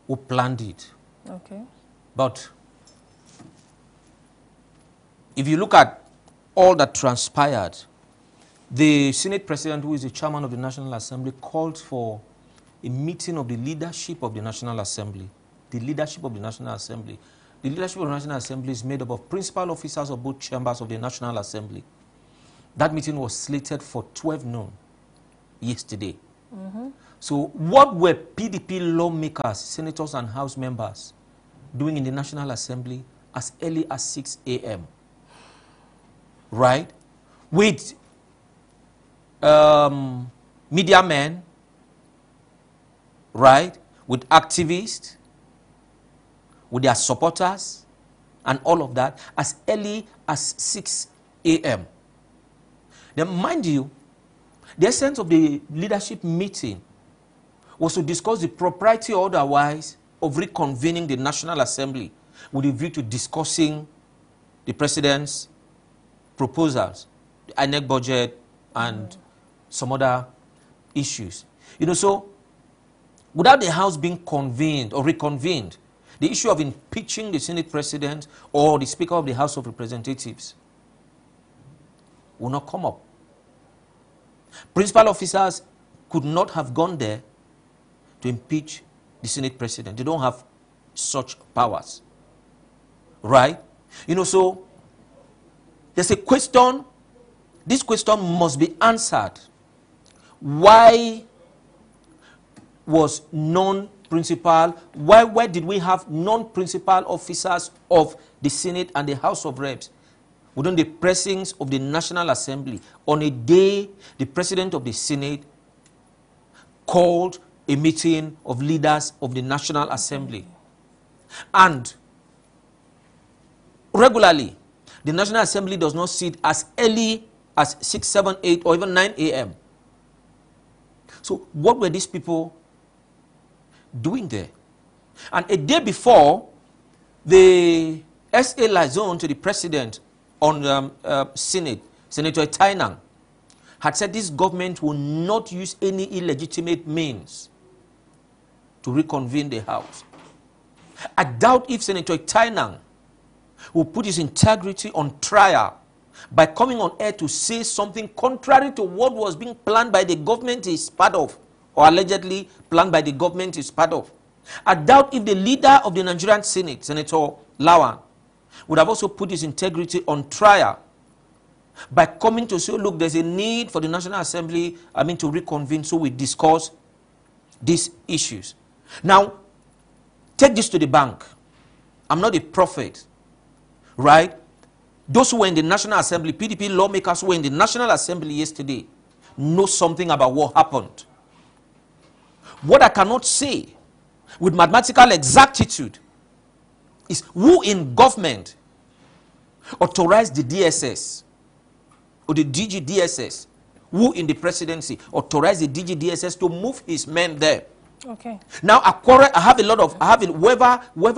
who planned it. Okay. But if you look at all that transpired, the Senate President, who is the chairman of the National Assembly, called for a meeting of the leadership of the National Assembly. The leadership of the National Assembly. The leadership of the National Assembly is made up of principal officers of both chambers of the National Assembly. That meeting was slated for 12 noon yesterday. So what were PDP lawmakers, senators and House members doing in the National Assembly as early as 6 a.m.? Right? With media men, right? With activists, with their supporters, and all of that, as early as 6 a.m. Then mind you, the essence of the leadership meeting was to discuss the propriety or otherwise of reconvening the National Assembly with a view to discussing the president's proposals, the INEC budget, and some other issues. You know, so without the House being convened or reconvened, the issue of impeaching the Senate President or the Speaker of the House of Representatives will not come up. Principal officers could not have gone there to impeach the Senate President. They don't have such powers. Right? You know, so there's a question. This question must be answered. Why was non-principal, why did we have non-principal officers of the Senate and the House of Reps within the precincts of the National Assembly on a day the President of the Senate called a meeting of leaders of the National Assembly? And regularly, the National Assembly does not sit as early as 6, 7, 8, or even 9 a.m. So what were these people doing there? And a day before, the SA liaison to the President on Senate, Senator Tainang, had said this government will not use any illegitimate means to reconvene the House. I doubt if Senator Tainang will put his integrity on trial by coming on air to say something contrary to what was being planned by the government is part of, or allegedly planned by the government is part of. I doubt if the leader of the Nigerian Senate, Senator Lawan, would have also put his integrity on trial by coming to say, look, there's a need for the National Assembly, to reconvene, so we discuss these issues. Now, take this to the bank. I'm not a prophet, right? Those who were in the National Assembly, PDP lawmakers who were in the National Assembly yesterday, know something about what happened. What I cannot say with mathematical exactitude is who in government authorized the DSS or the DG DSS, who in the presidency authorized the DG DSS to move his men there. Okay. Now, whoever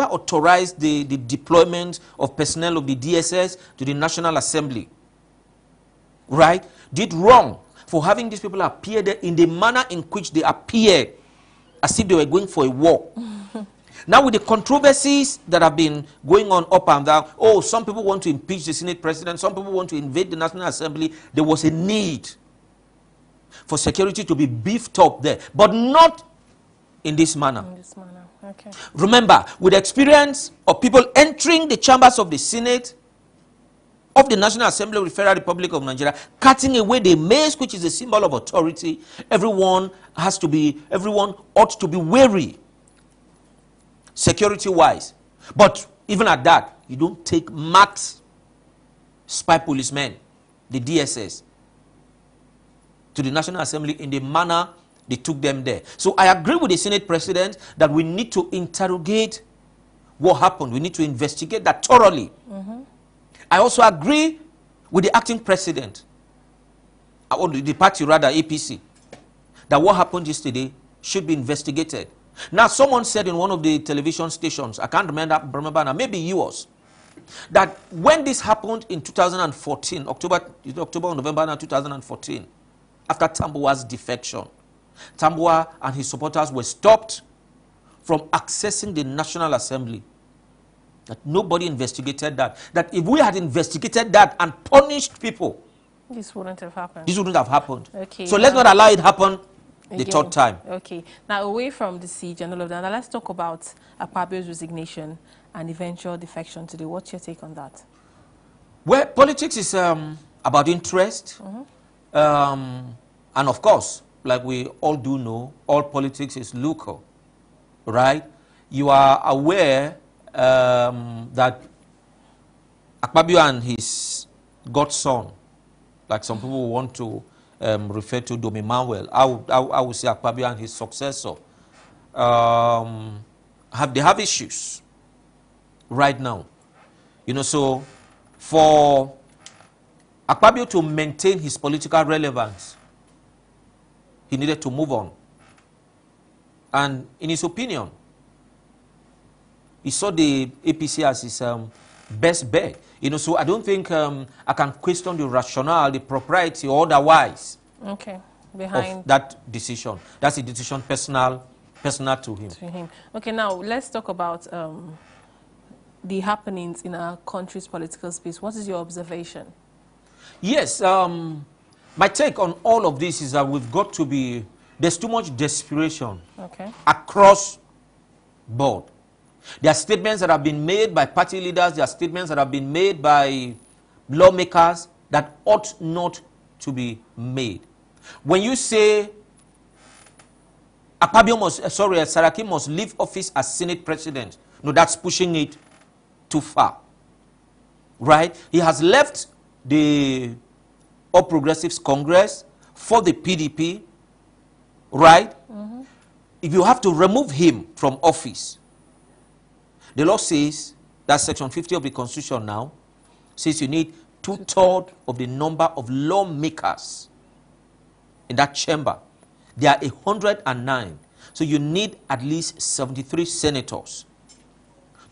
authorized the deployment of personnel of the DSS to the National Assembly, right, did wrong for having these people appear there in the manner in which they appeared, as if they were going for a war. Now, with the controversies that have been going on up and down, oh, some people want to impeach the Senate President, some people want to invade the National Assembly, there was a need for security to be beefed up there, but not in this manner. In this manner, okay. Remember, with the experience of people entering the chambers of the Senate, of the National Assembly of the Federal Republic of Nigeria, cutting away the mace, which is a symbol of authority, everyone ought to be wary, security-wise. But even at that, you don't take marked spy policemen, the DSS, to the National Assembly in the manner they took them there. So I agree with the Senate President that we need to interrogate what happened. We need to investigate that thoroughly. I also agree with the acting president, or the party rather, APC, that what happened yesterday should be investigated. Now, someone said in one of the television stations, I can't remember now, maybe yours, that when this happened in 2014, October or November 2014, after Tambuwa's defection, Tambuwa and his supporters were stopped from accessing the National Assembly. That nobody investigated that. That if we had investigated that and punished people, this wouldn't have happened. This wouldn't have happened. Okay. So let's not allow it happen the again. Third time. Okay. Now, away from the siege and all of that, now let's talk about Akpabio's resignation and eventual defection today. What's your take on that? Well, politics is about interest. And of course, like we all do know, all politics is local, right? You are aware that Akpabio and his godson, like some people want to refer to Dom Emmanuel, I would say Akpabio and his successor, they have issues right now. You know, so for Akpabio to maintain his political relevance, he needed to move on. And in his opinion, he saw the APC as his best bet. You know, so I don't think I can question the rationale, the propriety, or otherwise behind of that decision. That's a decision personal to him. Okay, now let's talk about the happenings in our country's political space. What is your observation? Yes, my take on all of this is that we've got to be, there's too much desperation across board. There are statements that have been made by party leaders, there are statements that have been made by lawmakers that ought not to be made. When you say Saraki must leave office as Senate President, no, that's pushing it too far, right? He has left the All Progressives Congress for the PDP, right? If you have to remove him from office, the law says, that's Section 50 of the Constitution now, says you need 2/3 of the number of lawmakers in that chamber. There are 109. So you need at least 73 senators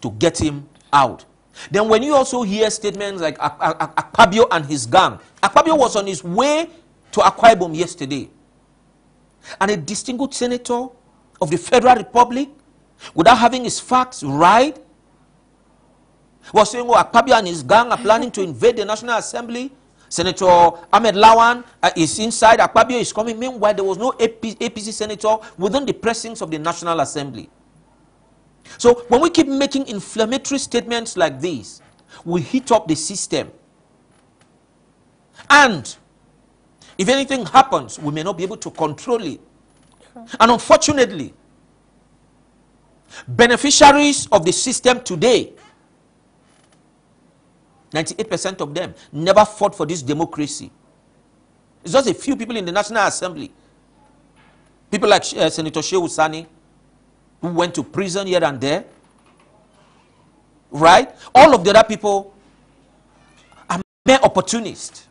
to get him out. Then when you also hear statements like Akpabio and his gang, Akpabio was on his way to Akwa Ibom yesterday. And a distinguished senator of the Federal Republic, without having his facts right, was saying, oh, Akpabio and his gang are planning to invade the National Assembly. Senator Ahmed Lawan is inside, Akpabio is coming. Meanwhile, there was no APC senator within the precincts of the National Assembly. So when we keep making inflammatory statements like this, we heat up the system. And if anything happens, we may not be able to control it. And unfortunately, beneficiaries of the system today, 98% of them never fought for this democracy. It's just a few people in the National Assembly. People like Senator Shehu Sani, who went to prison here and there. Right? All of the other people are mere opportunists.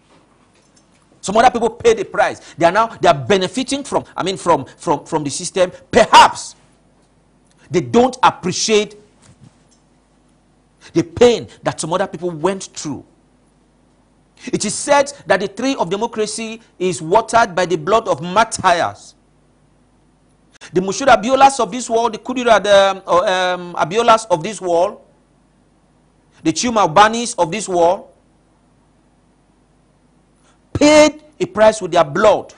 Some other people pay the price. They are benefiting from the system. Perhaps they don't appreciate the pain that some other people went through. It is said that the tree of democracy is watered by the blood of martyrs. The Moshood Abiolas of this world, the Kudira Abiolas of this world, the Chuma Banis of this world, paid a price with their blood.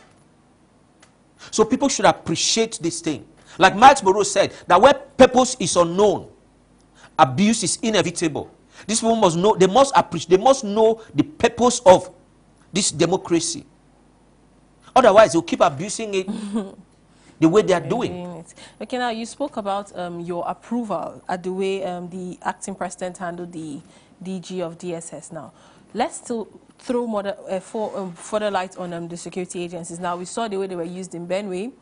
So people should appreciate this thing. Like Miles Monroe said, that where purpose is unknown, abuse is inevitable. These people must know, they must appreciate, they must know the purpose of this democracy. Otherwise, they'll keep abusing it the way they are doing. Okay, now you spoke about your approval at the way the acting president handled the DG of DSS. Now, let's still throw further light on the security agencies. Now, we saw the way they were used in Benue,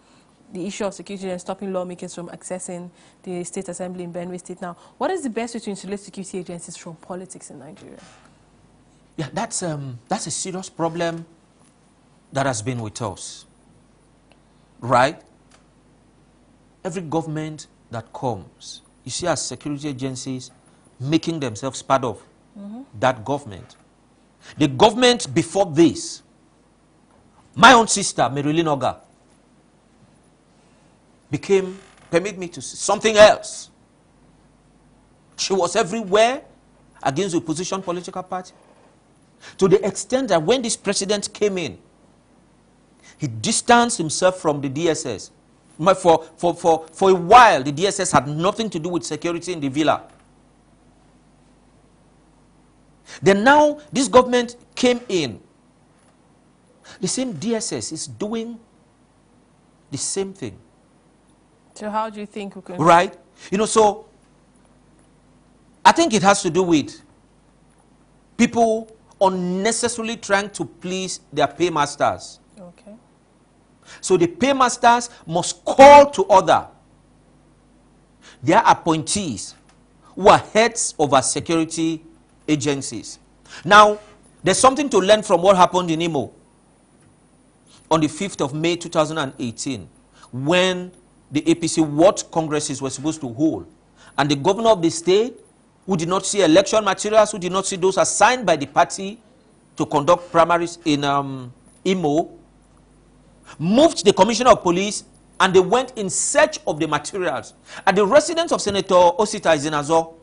the issue of security and stopping lawmakers from accessing the state assembly in Benue State. Now, what is the best way to insulate security agencies from politics in Nigeria? Yeah, that's a serious problem that has been with us, right? Every government that comes, you see as security agencies making themselves part of that government. The government before this, my own sister, Marilyn Oga, became, permit me to say, something else. She was everywhere against the opposition political party. To the extent that when this president came in, he distanced himself from the DSS. For a while, the DSS had nothing to do with security in the villa. Then now, this government came in. The same DSS is doing the same thing. So how do you think we can... Right? You know, so I think it has to do with people unnecessarily trying to please their paymasters. Okay. So the paymasters must call to order their appointees who are heads of our security agencies. Now, there's something to learn from what happened in Imo on the 5th of May 2018 when the APC World Congresses were supposed to hold. And the governor of the state, who did not see election materials, who did not see those assigned by the party to conduct primaries in Imo, moved the commissioner of police and they went in search of the materials. At the residence of Senator Osita Ezenazo,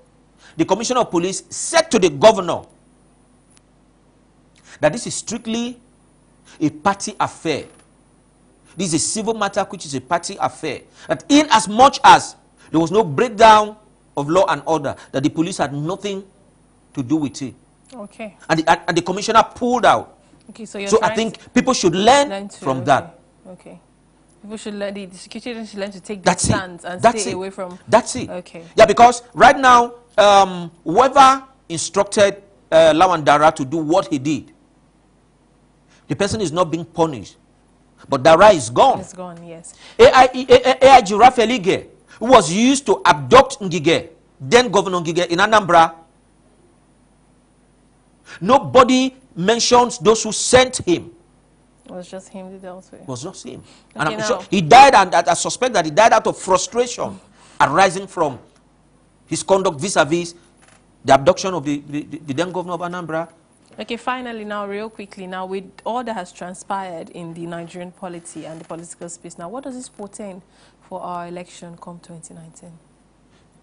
the commissioner of police said to the governor that this is strictly a party affair. This is a civil matter which is a party affair. That in as much as there was no breakdown of law and order, that the police had nothing to do with it. Okay. And the commissioner pulled out. Okay, so you're so I think people should learn from that. Okay. People should learn, the security agencies should learn to take That's their stands and That's stay it. away from... That's it. Okay. Yeah, because right now, whoever instructed Lawan Dara to do what he did, the person is not being punished. But Dara is gone. It's gone, yes. AIG Raphael Ige, who was used to abduct Ngige, then Governor Ngige in Anambra, nobody mentions those who sent him. It was just him who dealt with it. It was just him. Okay, And I'm now- sure he died, and I suspect that he died out of frustration arising from his conduct vis-a-vis the abduction of the then governor of Anambra. Okay, finally now, real quickly now, with all that has transpired in the Nigerian polity and the political space now, what does this portend for our election come 2019?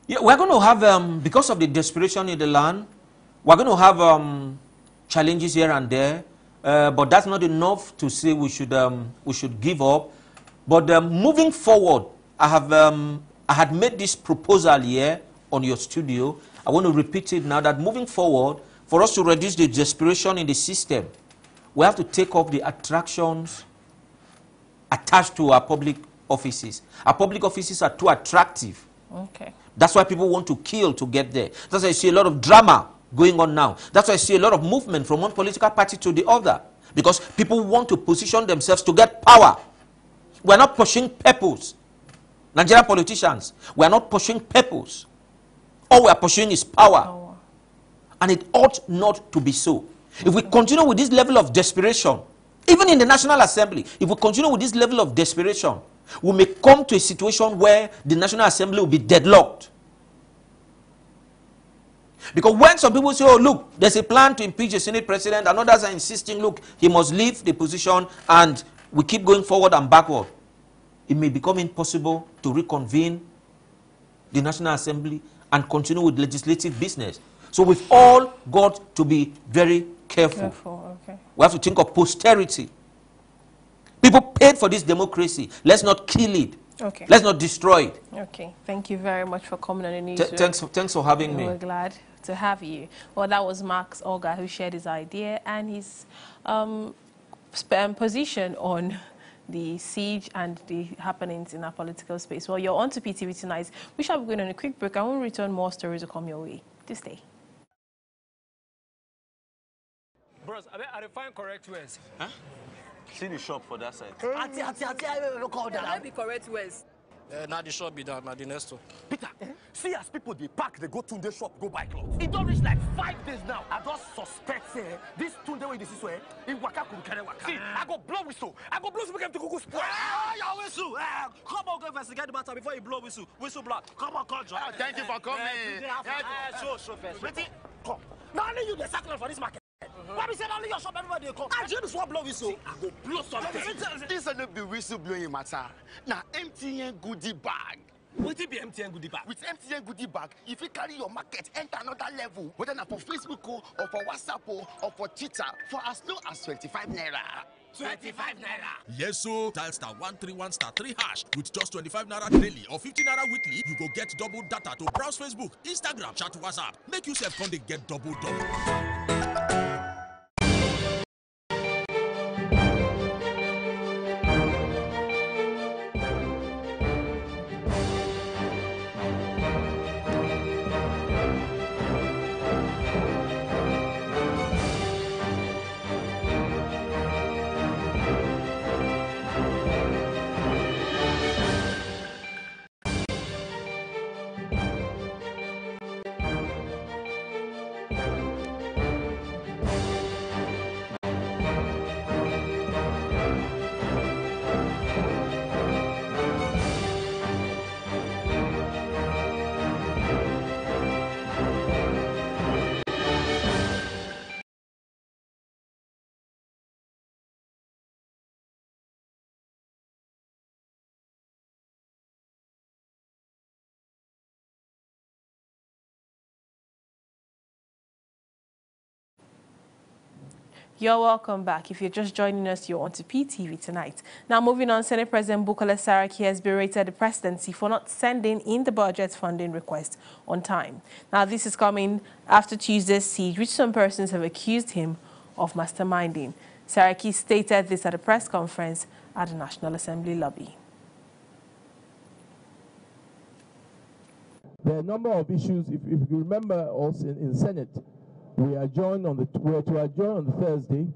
Yeah, we're going to have, because of the desperation in the land, we're going to have challenges here and there, but that's not enough to say we should give up. But moving forward, I had made this proposal here on your studio. I want to repeat it now, that moving forward, for us to reduce the desperation in the system, we have to take off the attractions attached to our public offices. Our public offices are too attractive. Okay. That's why people want to kill to get there. That's why you see a lot of drama going on now. That's why I see a lot of movement from one political party to the other. Because people want to position themselves to get power. We're not pushing purpose. Nigerian politicians, we're not pushing purpose. All we're pursuing is power. And it ought not to be so. If we continue with this level of desperation, even in the National Assembly, if we continue with this level of desperation, we may come to a situation where the National Assembly will be deadlocked. Because when some people say, oh, look, there's a plan to impeach the Senate president, and others are insisting, look, he must leave the position, and we keep going forward and backward, it may become impossible to reconvene the National Assembly and continue with legislative business. So we've all got to be very careful. Okay. We have to think of posterity. People paid for this democracy. Let's not kill it. Okay. Let's not destroy it. Okay. Thank you very much for coming on the news. Thanks for having me. We're glad to have you. Well, that was Max Olga who shared his idea and his position on the siege and the happenings in our political space. Well, you're on to PTV tonight. We shall be going on a quick break. I will return, more stories will come your way. To stay. Bros, I find correct words. Huh? See the shop for that side. I don't call that. That be correct words. Now the shop be done, now the next one. Peter, see as people they pack, they go to the shop, go buy clothes. It don't reach like 5 days now. I just suspect this Tunde way this is where in Waka could carry Waka. See, I go blow whistle. I go blow whistle to go spoil. Your whistle. Come on, go investigate the matter before you blow whistle. Whistle blow. Come on, come on. Thank you for coming. Show first. Wait, come. Not only you the circle for this market. Why be saying only your shop everybody they come? I just want blow whistle. I go blow something. This is not be whistle blowing matter. Now MTN goodie bag. What be MTN goodie bag? With MTN goodie bag, if you carry your market enter another level, whether na for Facebook or for WhatsApp or for Twitter, for as low as 25 naira. 25 naira. Yes, so dial *131*3# with just 25 naira daily or 50 naira weekly. You go get double data to browse Facebook, Instagram, chat, WhatsApp. Make yourself come they get double. You're welcome back. If you're just joining us, you're on to PTV tonight. Now, moving on, Senate President Bukola Saraki has berated the presidency for not sending in the budget funding request on time. Now, this is coming after Tuesday's siege, which some persons have accused him of masterminding. Saraki stated this at a press conference at the National Assembly lobby. There are a number of issues. If you remember, also in Senate, we adjourned on the Thursday,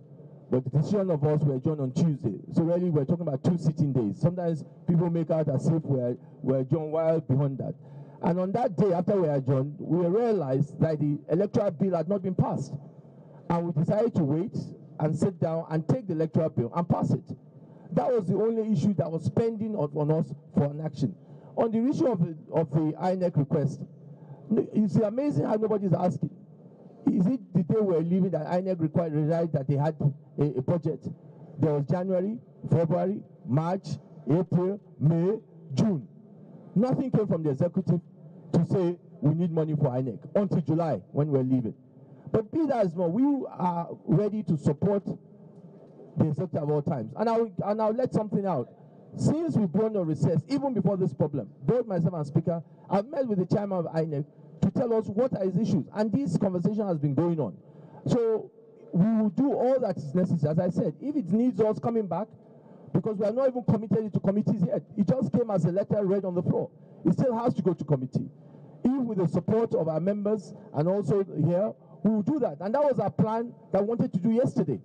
but the decision of us were adjourned on Tuesday. So really, we're talking about 2 sitting days. Sometimes people make out as if we're adjourned while beyond that. And on that day, after we adjourned, we realized that the electoral bill had not been passed. And we decided to wait and sit down and take the electoral bill and pass it. That was the only issue that was pending on us for an action. On the issue of the INEC request, it's amazing how nobody's asking. Is it the day we're leaving that INEC realized that they had a budget? There was January, February, March, April, May, June. Nothing came from the executive to say we need money for INEC until July when we're leaving. But be that as well, we are ready to support the executive at all times. And I'll let something out. Since we've gone on recess, even before this problem, both myself and Speaker, I've met with the chairman of INEC to tell us what are his issues. And this conversation has been going on. So we will do all that is necessary. As I said, if it needs us coming back, because we are not even committed to committees yet. It just came as a letter read on the floor. It still has to go to committee. If with the support of our members and also here, we will do that. And that was our plan that we wanted to do yesterday.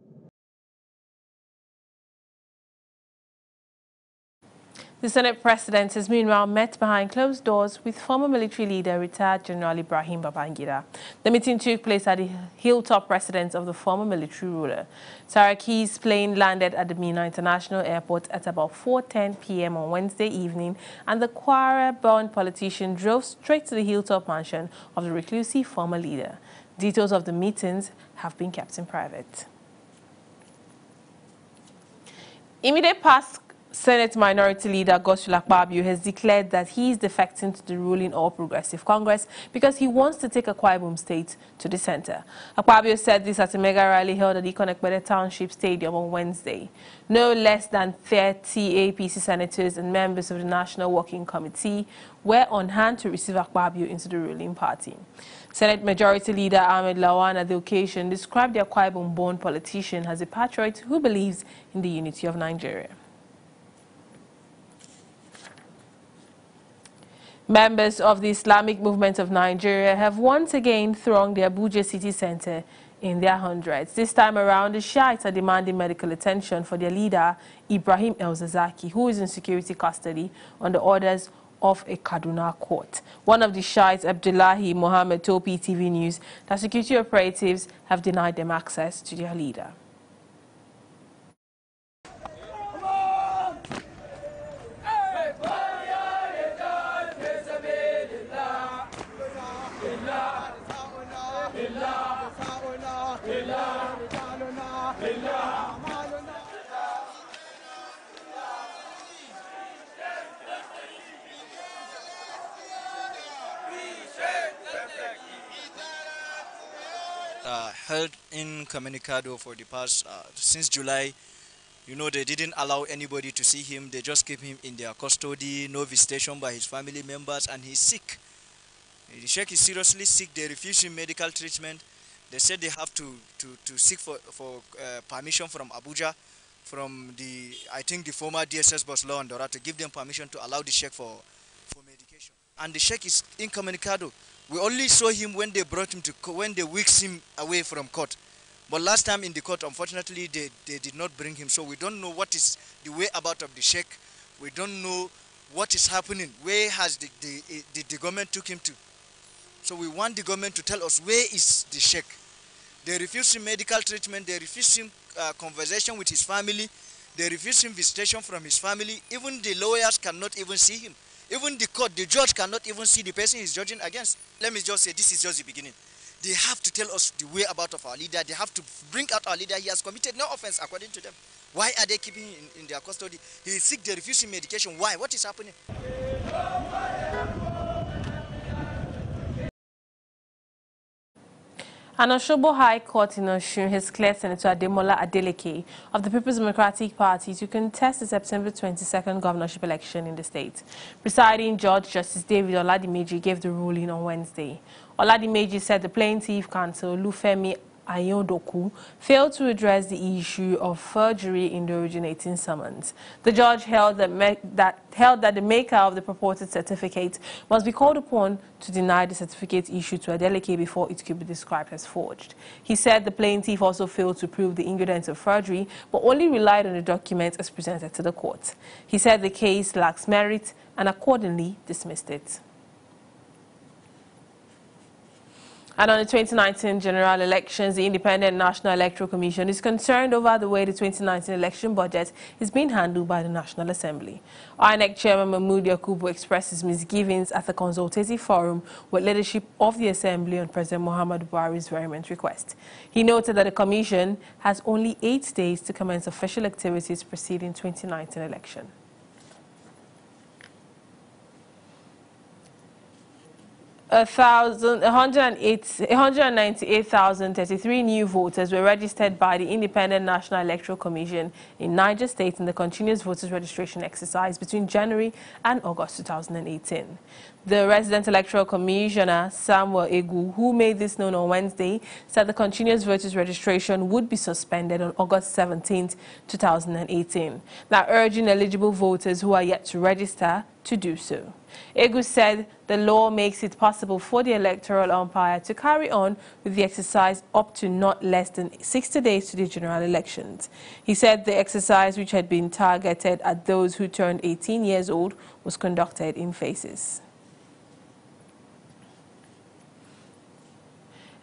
The Senate President has meanwhile met behind closed doors with former military leader, retired General Ibrahim Babangida. The meeting took place at the hilltop residence of the former military ruler. Saraki's plane landed at the Minna International Airport at about 4:10 p.m. on Wednesday evening, and the Kwara-born politician drove straight to the hilltop mansion of the reclusive former leader. Details of the meetings have been kept in private. Immediate past Senate Minority Leader Godswill Akpabio has declared that he is defecting to the ruling All Progressive Congress because he wants to take Akwa Ibom State to the center. Akpabio said this at a mega rally held at the Ikonekpede Township Stadium on Wednesday. No less than 30 APC senators and members of the National Working Committee were on hand to receive Akpabio into the ruling party. Senate Majority Leader Ahmed Lawan at the occasion described the Akwa Ibom-born politician as a patriot who believes in the unity of Nigeria. Members of the Islamic Movement of Nigeria have once again thronged the Abuja city center in their hundreds. This time around, the Shiites are demanding medical attention for their leader, Ibrahim El-Zazaki, who is in security custody on the orders of a Kaduna court. One of the Shiites, Abdullahi Mohammed, told PTV News that security operatives have denied them access to their leader. Held in Comunicado for the past, since July. You know, they didn't allow anybody to see him. They just keep him in their custody, no visitation by his family members, and he's sick. The Sheikh is seriously sick. They refuse him medical treatment. They said they have to seek for permission from Abuja, from the, I think, the former DSS boss Law and Dora, to give them permission to allow the Sheikh for medication. And the Sheikh is incommunicado. We only saw him when they brought him to, when they whisked him away from court. But last time in the court, unfortunately, they did not bring him. So we don't know what is the whereabouts of the Sheikh. We don't know what is happening. Where has the government took him to? So we want the government to tell us where is the Sheikh. They refuse him medical treatment. They refuse him conversation with his family. They refuse him visitation from his family. Even the lawyers cannot even see him. Even the court, the judge cannot even see the person he's judging against. Let me just say, this is just the beginning. They have to tell us the whereabouts of our leader. They have to bring out our leader. He has committed no offense according to them. Why are they keeping him in their custody? He is sick, they refuse him medication. Why? What is happening? An Osogbo High Court in Osun has cleared Senator Ademola Adeleke of the People's Democratic Party to contest the September 22nd governorship election in the state. Presiding Judge Justice David Oladimeji gave the ruling on Wednesday. Oladimeji said the plaintiff counsel Lufemi Ayondoku failed to address the issue of forgery in the originating summons. The judge held that the maker of the purported certificate must be called upon to deny the certificate issued to Adeleke before it could be described as forged. He said the plaintiff also failed to prove the ingredients of forgery, but only relied on the documents as presented to the court. He said the case lacks merit and accordingly dismissed it. And on the 2019 general elections, the Independent National Electoral Commission is concerned over the way the 2019 election budget is being handled by the National Assembly. INEC Chairman Mahmood Yakubu expressed his misgivings at the consultative forum with leadership of the Assembly on President Muhammadu Buhari's variant request. He noted that the Commission has only 8 days to commence official activities preceding 2019 election. 198,033 new voters were registered by the Independent National Electoral Commission in Niger State in the continuous voters registration exercise between January and August 2018. The resident electoral commissioner, Samuel Egu, who made this known on Wednesday, said the continuous voters registration would be suspended on August 17, 2018, now urging eligible voters who are yet to register to do so. Egu said the law makes it possible for the electoral umpire to carry on with the exercise up to not less than 60 days to the general elections. He said the exercise, which had been targeted at those who turned 18 years old, was conducted in phases.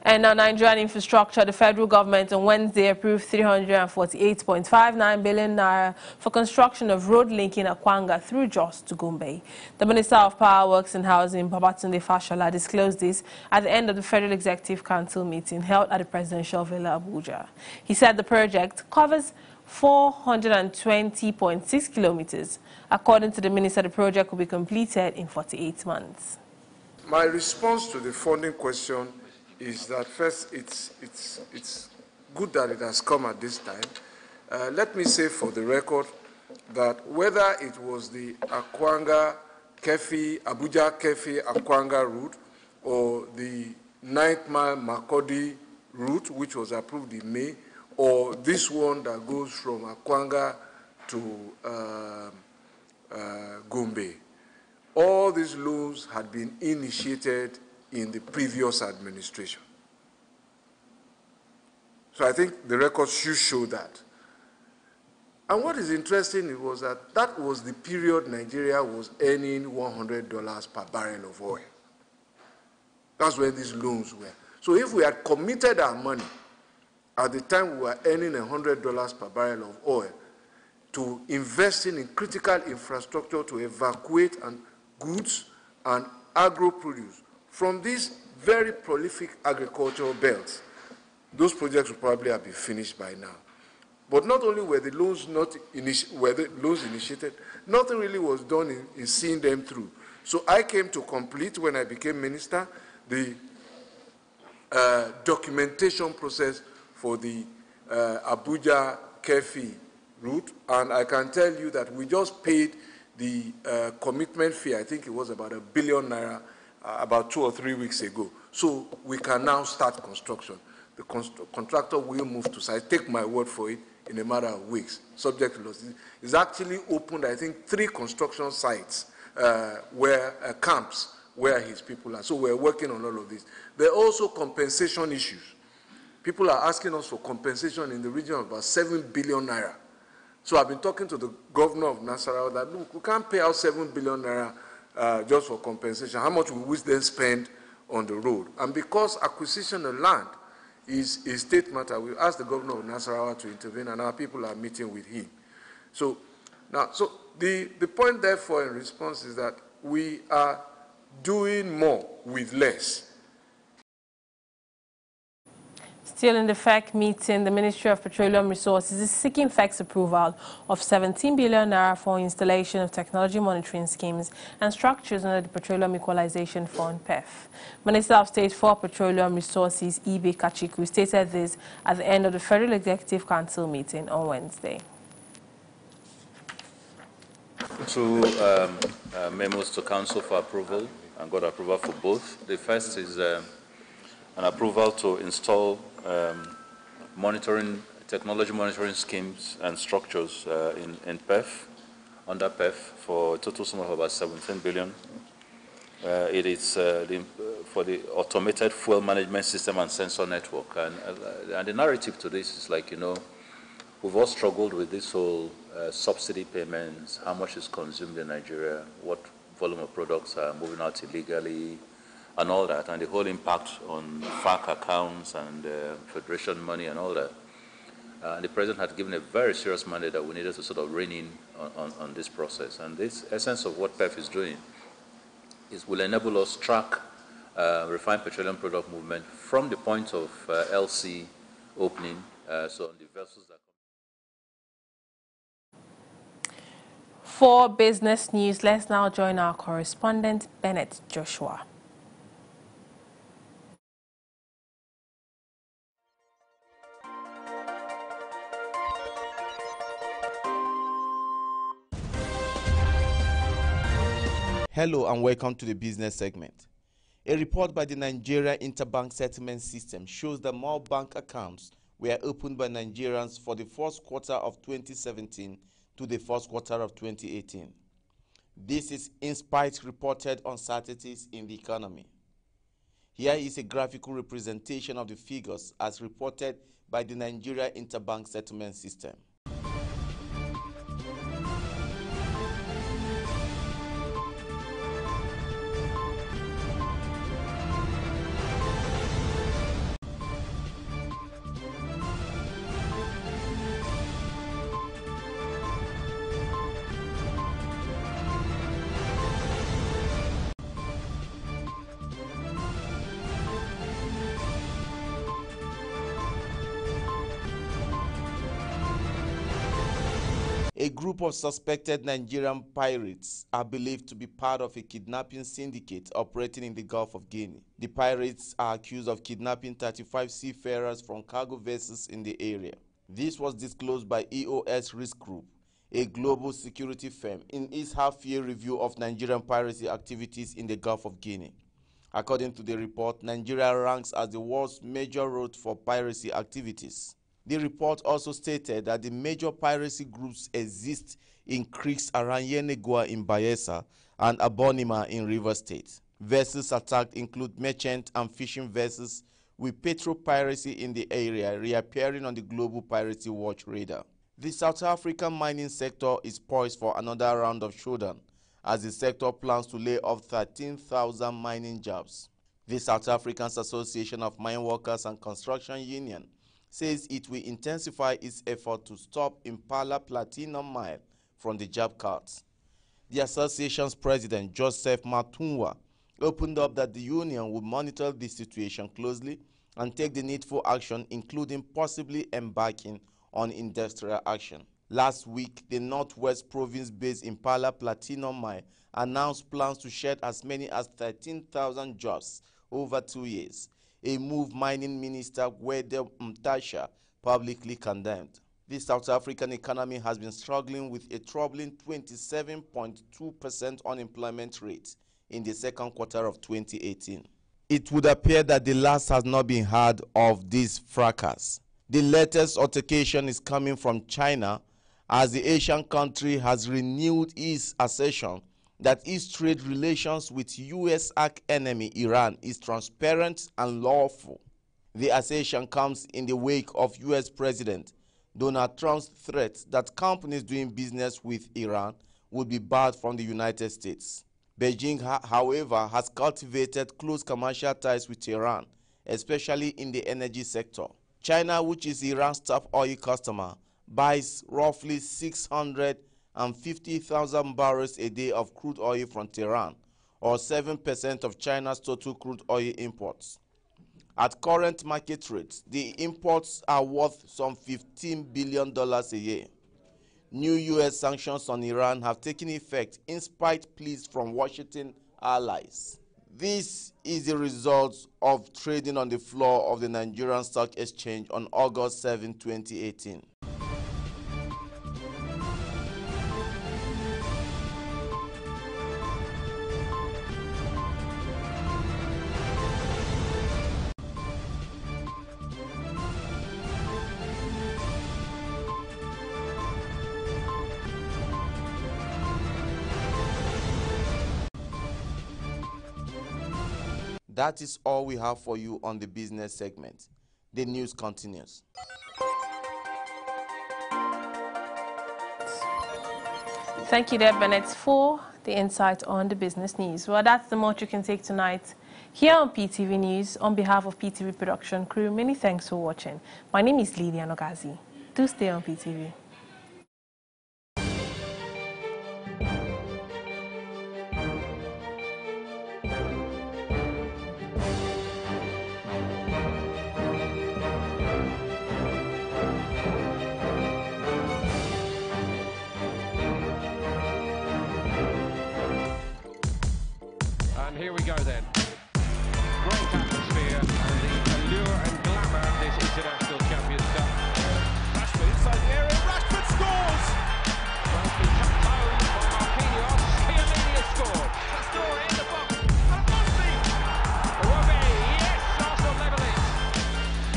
And on Nigerian infrastructure, the federal government on Wednesday approved 348.59 billion naira for construction of road linking Akwanga through Jos to Gombe. The Minister of Power, Works and Housing, Babatunde Fashola, disclosed this at the end of the Federal Executive Council meeting held at the Presidential Villa, Abuja. He said the project covers 420.6 kilometers. According to the minister, the project will be completed in 48 months. My response to the funding question is that first, it's good that it has come at this time. Let me say for the record that whether it was the Akwanga-Kefi, Abuja-Kefi Akwanga route, or the 9th Mile Makurdi route, which was approved in May, or this one that goes from Akwanga to Gombe, all these loans had been initiated in the previous administration. So I think the record should show that. And what is interesting was that that was the period Nigeria was earning $100 per barrel of oil. That's when these loans were. So if we had committed our money at the time we were earning $100 per barrel of oil to investing in critical infrastructure to evacuate goods and agro-produce from these very prolific agricultural belts, those projects would probably have been finished by now. But not only were the loans initiated, nothing really was done in seeing them through. So I came to complete, when I became minister, the documentation process for the Abuja-Kefi route, and I can tell you that we just paid the commitment fee. I think it was about ₦1 billion about 2 or 3 weeks ago. So we can now start construction. The contractor will move to site. Take my word for it, in a matter of weeks, subject to laws. It's actually opened, I think, 3 construction sites camps where his people are. So we're working on all of this. There are also compensation issues. People are asking us for compensation in the region of about 7 billion naira. So I've been talking to the governor of Nasarawa that, look, we can't pay out 7 billion naira just for compensation. How much will we then spend on the road? And because acquisition of land is a state matter, we asked the governor of Nasarawa to intervene, and our people are meeting with him. So now, the point, therefore, in response is that we are doing more with less. Still in the FEC meeting, the Ministry of Petroleum Resources is seeking FEC's approval of 17 billion naira for installation of technology monitoring schemes and structures under the Petroleum Equalization Fund, PEF. Minister of State for Petroleum Resources, Ibe Kachiku, stated this at the end of the Federal Executive Council meeting on Wednesday. Two memos to Council for approval and got approval for both. The first is an approval to install technology monitoring schemes and structures in PEF, under PEF, for a total sum of about 17 billion. It is for the automated fuel management system and sensor network. And the narrative to this is like, you know, we've all struggled with this whole subsidy payments, how much is consumed in Nigeria, what volume of products are moving out illegally, and all that, and the whole impact on FAC accounts and Federation money and all that. And the President had given a very serious mandate that we needed to sort of rein in on this process. And this essence of what PEF is doing will enable us track refined petroleum product movement from the point of LC opening, so on the vessels that For business news, let's now join our correspondent, Bennett Joshua. Hello and welcome to the business segment. A report by the Nigeria Interbank Settlement System shows that more bank accounts were opened by Nigerians for the first quarter of 2017 to the first quarter of 2018. This is in spite reported uncertainties in the economy. Here is a graphical representation of the figures as reported by the Nigeria Interbank Settlement System. A group of suspected Nigerian pirates are believed to be part of a kidnapping syndicate operating in the Gulf of Guinea. The pirates are accused of kidnapping 35 seafarers from cargo vessels in the area. This was disclosed by EOS Risk Group, a global security firm, in its half-year review of Nigerian piracy activities in the Gulf of Guinea. According to the report, Nigeria ranks as the world's major route for piracy activities. The report also stated that the major piracy groups exist in creeks around Yenagoa in Bayelsa and Abonima in Rivers State. Vessels attacked include merchant and fishing vessels, with petro-piracy in the area reappearing on the Global Piracy Watch radar. The South African mining sector is poised for another round of showdown as the sector plans to lay off 13,000 mining jobs. The South African Association of Mine Workers and Construction Union says it will intensify its effort to stop Impala Platinum Mine from the job cuts. The association's president, Joseph Matunwa, opened up that the union will monitor the situation closely and take the needful action, including possibly embarking on industrial action. Last week, the Northwest Province-based Impala Platinum Mine announced plans to shed as many as 13,000 jobs over 2 years, a move mining minister Gwede Mtasha publicly condemned. The South African economy has been struggling with a troubling 27.2% unemployment rate in the second quarter of 2018. It would appear that the last has not been heard of this fracas. The latest altercation is coming from China, as the Asian country has renewed its assertion that its trade relations with U.S. arch-enemy Iran is transparent and lawful. The assertion comes in the wake of U.S. President Donald Trump's threat that companies doing business with Iran would be barred from the United States. Beijing, however, has cultivated close commercial ties with Iran, especially in the energy sector. China, which is Iran's top oil customer, buys roughly 650,000 barrels a day of crude oil from Tehran, or 7% of China's total crude oil imports. At current market rates, the imports are worth some $15 billion a year. New U.S. sanctions on Iran have taken effect in spite pleas from Washington allies. This is the result of trading on the floor of the Nigerian Stock Exchange on August 7, 2018. That is all we have for you on the business segment. The news continues. Thank you there, Bennett, for the insight on the business news. Well, that's the much you can take tonight here on PTV News. On behalf of PTV production crew, many thanks for watching. My name is Lydia Nogazi. Do stay on PTV. Here we go then. Great atmosphere and the allure and glamour of this International Champions Cup. Rashford inside the area, Rashford scores! Well, it's been cut home by Marquinhos. Chiellini has scored. Pastore in the box. And Mosley! Iwobi, yes, Arsenal level it.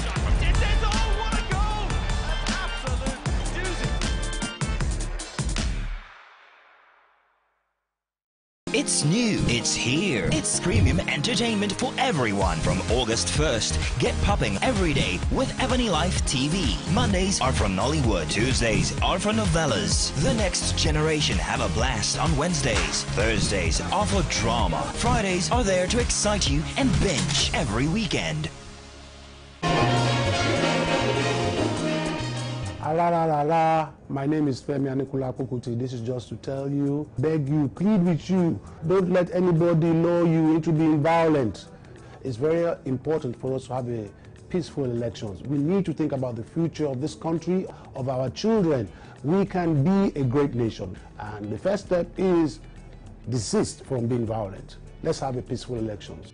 Shot from distance, oh, what a goal! An absolute doozy. It's new, it's here. It's premium entertainment for everyone from August 1st. Get popping every day with Ebony Life TV. Mondays are from Nollywood. Tuesdays are for novellas. The Next Generation have a blast on Wednesdays. Thursdays are for drama. Fridays are there to excite you and binge every weekend. My name is Femi Anikula Kokuti. This is just to tell you, beg you, plead with you. Don't let anybody lure you into being violent. It's very important for us to have a peaceful elections. We need to think about the future of this country, of our children. We can be a great nation. And the first step is desist from being violent. Let's have a peaceful elections.